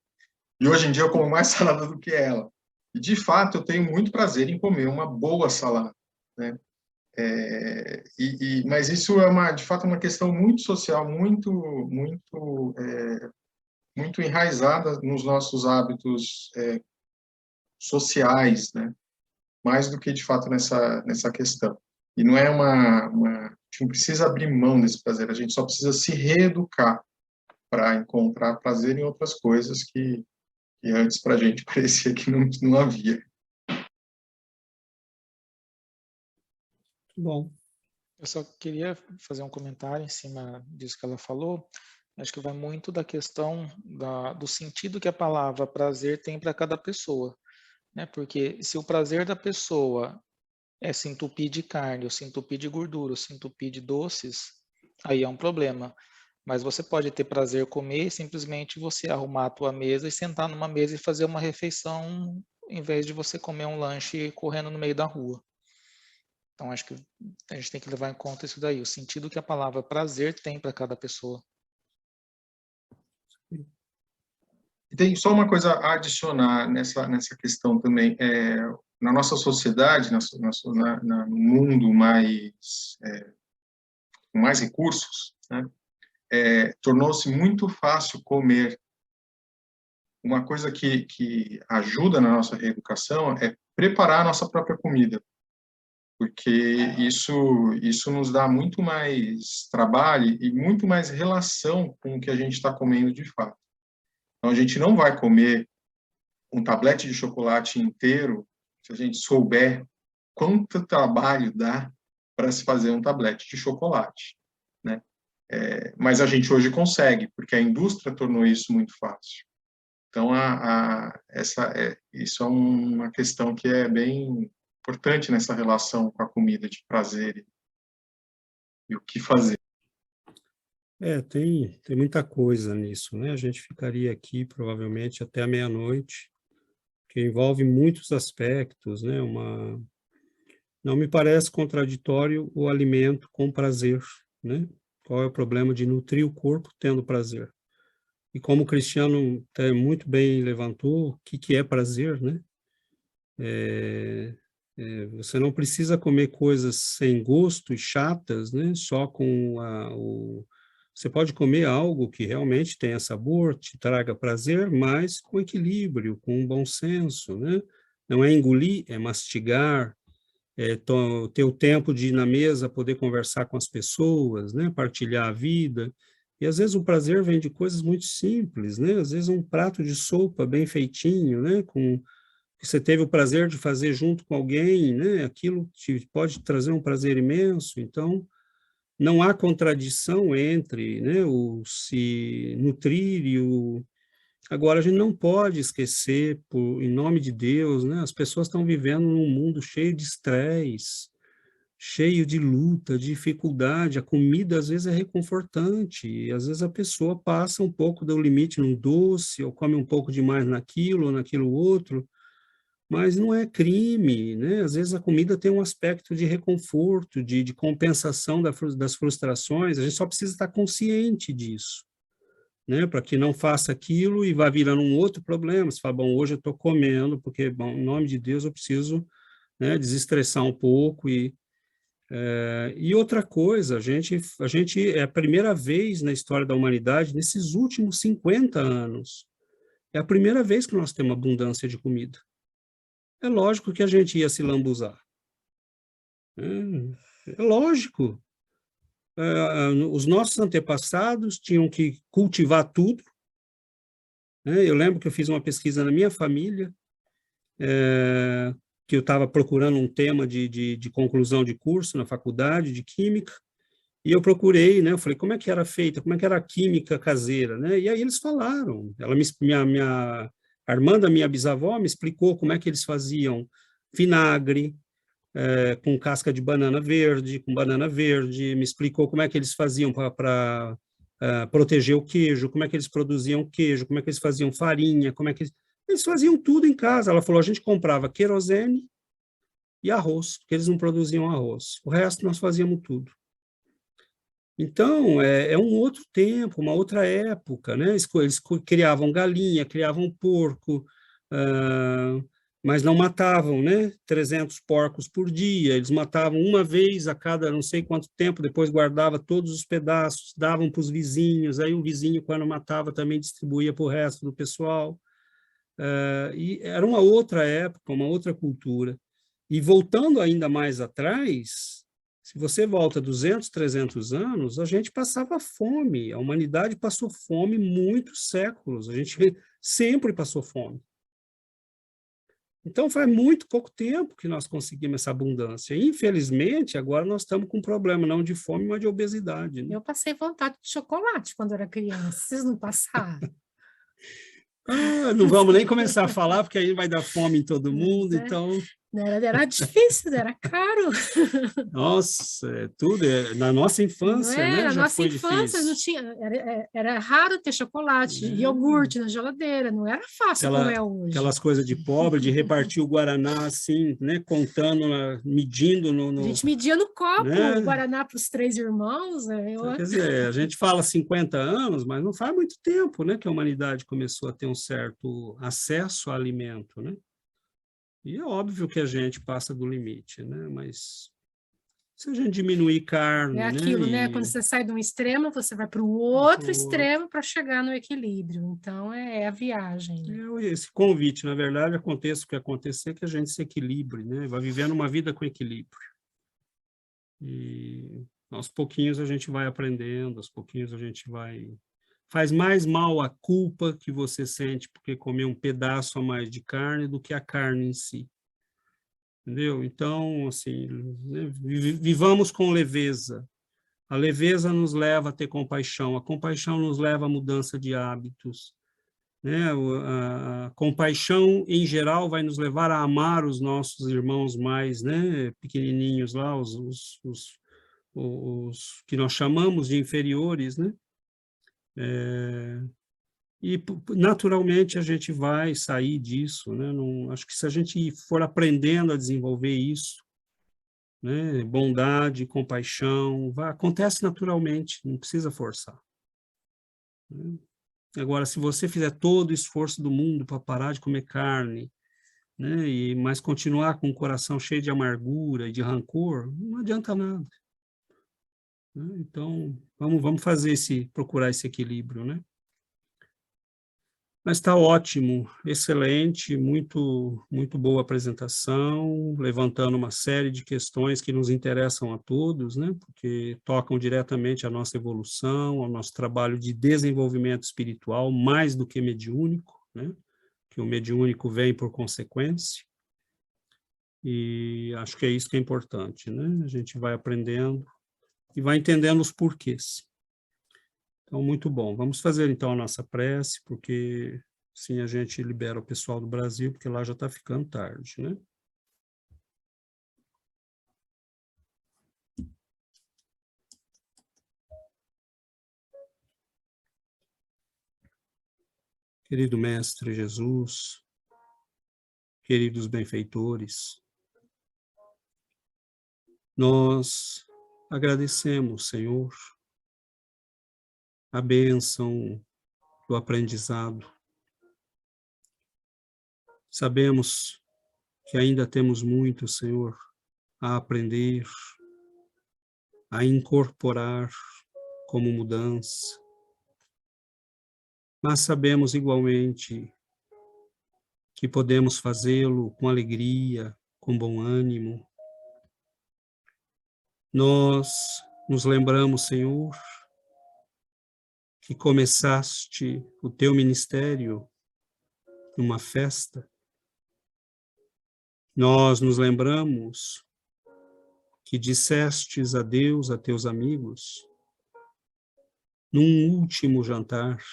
E hoje em dia eu como mais salada do que ela. E, de fato, eu tenho muito prazer em comer uma boa salada, né? Mas isso é, de fato, uma questão muito social, muito enraizada nos nossos hábitos sociais, né? Mais do que, de fato, nessa questão. E não é a gente não precisa abrir mão desse prazer, a gente só precisa se reeducar para encontrar prazer em outras coisas que antes para a gente parecia que não havia. Bom. Eu só queria fazer um comentário em cima disso que ela falou. Acho que vai muito da questão do sentido que a palavra prazer tem para cada pessoa, né? Porque se o prazer da pessoa é se entupir de carne, ou se entupir de gordura, ou se entupir de doces, aí é um problema. Mas você pode ter prazer comer e simplesmente você arrumar a tua mesa e sentar numa mesa e fazer uma refeição, em vez de você comer um lanche correndo no meio da rua. Então, acho que a gente tem que levar em conta isso daí, o sentido que a palavra prazer tem para cada pessoa. E tem só uma coisa a adicionar nessa questão também. Na nossa sociedade, no mundo com mais recursos, né, tornou-se muito fácil comer. Uma coisa que ajuda na nossa reeducação é preparar a nossa própria comida, porque isso nos dá muito mais trabalho e muito mais relação com o que a gente está comendo de fato. Então, a gente não vai comer um tablete de chocolate inteiro se a gente souber quanto trabalho dá para se fazer um tablete de chocolate, né? Mas a gente hoje consegue, porque a indústria tornou isso muito fácil. Então, isso é uma questão que é bem importante nessa relação com a comida, de prazer e o que fazer. Tem muita coisa nisso, né? A gente ficaria aqui provavelmente até a meia-noite, que envolve muitos aspectos, né? Não me parece contraditório o alimento com prazer, né? Qual é o problema de nutrir o corpo tendo prazer? E como o Cristiano muito bem levantou, o que é prazer, né? Você não precisa comer coisas sem gosto e chatas, né? Só com você pode comer algo que realmente tenha sabor, te traga prazer, mas com equilíbrio, com bom senso, né? Não é engolir, é mastigar, ter o tempo de ir na mesa, poder conversar com as pessoas, né? Partilhar a vida. E às vezes o prazer vem de coisas muito simples, né? Às vezes um prato de sopa bem feitinho, né? que você teve o prazer de fazer junto com alguém, né? Aquilo pode trazer um prazer imenso. Então, não há contradição entre, né, o se nutrir e o... Agora, a gente não pode esquecer, em nome de Deus, né, as pessoas estão vivendo num mundo cheio de estresse, cheio de luta, de dificuldade. A comida, às vezes, é reconfortante, e às vezes a pessoa passa um pouco do limite num doce, ou come um pouco demais naquilo ou naquilo outro, mas não é crime, né? Às vezes a comida tem um aspecto de reconforto, de compensação das frustrações. A gente só precisa estar consciente disso, né? Para que não faça aquilo e vá virando um outro problema. Você fala, bom, hoje eu estou comendo, porque, bom, em nome de Deus, eu preciso, né, desestressar um pouco. E outra coisa, a gente é a primeira vez na história da humanidade, nesses últimos 50 anos, é a primeira vez que nós temos abundância de comida. É lógico que a gente ia se lambuzar. É lógico. Os nossos antepassados tinham que cultivar tudo. Eu lembro que eu fiz uma pesquisa na minha família, que eu estava procurando um tema de conclusão de curso na faculdade de Química, e eu procurei, né? Eu falei, como é que era feita, como é que era a química caseira, né? E aí eles falaram, a irmã da minha bisavó me explicou como é que eles faziam vinagre, com casca de banana verde, com banana verde, me explicou como é que eles faziam para proteger o queijo, como é que eles produziam queijo, como é que eles faziam farinha, como é que eles faziam tudo em casa. Ela falou, a gente comprava querosene e arroz, porque eles não produziam arroz. O resto nós fazíamos tudo. Então, é um outro tempo, uma outra época, né? Eles criavam galinha, criavam porco, mas não matavam, né? 300 porcos por dia. Eles matavam uma vez a cada não sei quanto tempo, depois guardava todos os pedaços, davam para os vizinhos, aí o vizinho, quando matava, também distribuía para o resto do pessoal. E era uma outra época, uma outra cultura. E voltando ainda mais atrás, se você volta 200, 300 anos, a gente passava fome. A humanidade passou fome muitos séculos. A gente sempre passou fome. Então, faz muito pouco tempo que nós conseguimos essa abundância. Infelizmente, agora nós estamos com um problema, não de fome, mas de obesidade. Né? Eu passei vontade de chocolate quando era criança. Vocês não passaram? Não vamos nem começar a falar, porque aí vai dar fome em todo mundo, então... Era difícil, era caro. Nossa, tudo, na nossa infância, né? Na já nossa foi infância difícil. não tinha, era raro ter chocolate, iogurte na geladeira, não era fácil como é hoje. Aquelas coisas de pobre, de repartir o Guaraná assim, né? Contando, medindo no... A gente media no copo, né? O Guaraná para os 3 irmãos. Quer dizer, a gente fala 50 anos, mas não faz muito tempo, né? Que a humanidade começou a ter um certo acesso a alimento, né? E é óbvio que a gente passa do limite, né? Mas se a gente diminuir carne... É aquilo, né? Quando você sai de um extremo, você vai para o outro extremo para chegar no equilíbrio. Então, é a viagem. Né? Esse convite, na verdade, aconteça o que acontecer, que a gente se equilibre, né? Vai vivendo uma vida com equilíbrio. E aos pouquinhos a gente vai aprendendo, aos pouquinhos a gente vai... Faz mais mal a culpa que você sente porque comeu um pedaço a mais de carne do que a carne em si. Entendeu? Então, assim, né, vivamos com leveza. A leveza nos leva a ter compaixão. A compaixão nos leva à mudança de hábitos. Né? A compaixão, em geral, vai nos levar a amar os nossos irmãos mais, né, pequenininhos lá, os que nós chamamos de inferiores, né? E naturalmente a gente vai sair disso, né? Não, acho que se a gente for aprendendo a desenvolver isso, né? Bondade, compaixão, acontece naturalmente, não precisa forçar. Né? Agora, se você fizer todo o esforço do mundo para parar de comer carne, né? Mas continuar com o coração cheio de amargura e de rancor, não adianta nada. Né? Então, vamos procurar esse equilíbrio, né? Mas está ótimo, excelente, muito boa apresentação, levantando uma série de questões que nos interessam a todos, né? Porque tocam diretamente a nossa evolução, ao nosso trabalho de desenvolvimento espiritual, mais do que mediúnico, né? que o mediúnico vem por consequência, e acho que é isso que é importante, né? A gente vai aprendendo e vai entendendo os porquês. Então, muito bom. Vamos fazer, então, a nossa prece, porque assim a gente libera o pessoal do Brasil, porque lá já está ficando tarde, né? Querido Mestre Jesus, queridos benfeitores, nós agradecemos, Senhor, a bênção do aprendizado. Sabemos que ainda temos muito, Senhor, a aprender, a incorporar como mudança, mas sabemos igualmente que podemos fazê-lo com alegria, com bom ânimo. Nós nos lembramos, Senhor, que começaste o teu ministério numa festa. Nós nos lembramos que dissestes adeus a teus amigos num último jantar.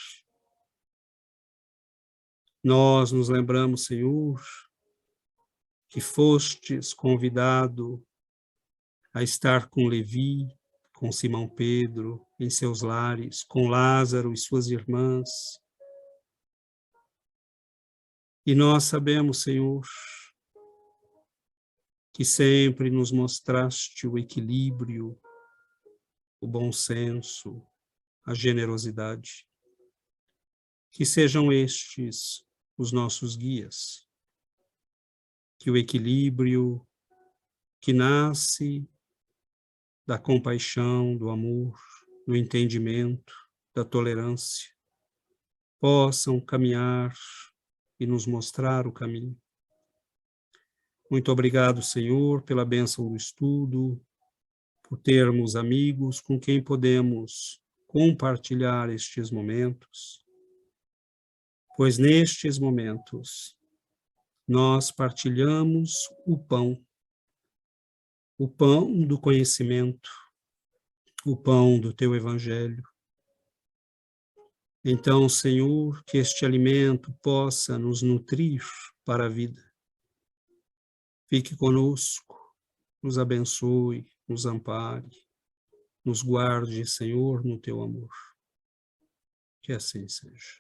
Nós nos lembramos, Senhor, que fostes convidado a estar com Levi, com Simão Pedro, em seus lares, com Lázaro e suas irmãs. E nós sabemos, Senhor, que sempre nos mostraste o equilíbrio, o bom senso, a generosidade. Que sejam estes os nossos guias. Que o equilíbrio que nasce da compaixão, do amor, do entendimento, da tolerância, possam caminhar e nos mostrar o caminho. Muito obrigado, Senhor, pela bênção do estudo, por termos amigos com quem podemos compartilhar estes momentos, pois nestes momentos nós partilhamos o pão do conhecimento, o pão do teu evangelho. Então, Senhor, que este alimento possa nos nutrir para a vida. Fique conosco, nos abençoe, nos ampare, nos guarde, Senhor, no teu amor. Que assim seja.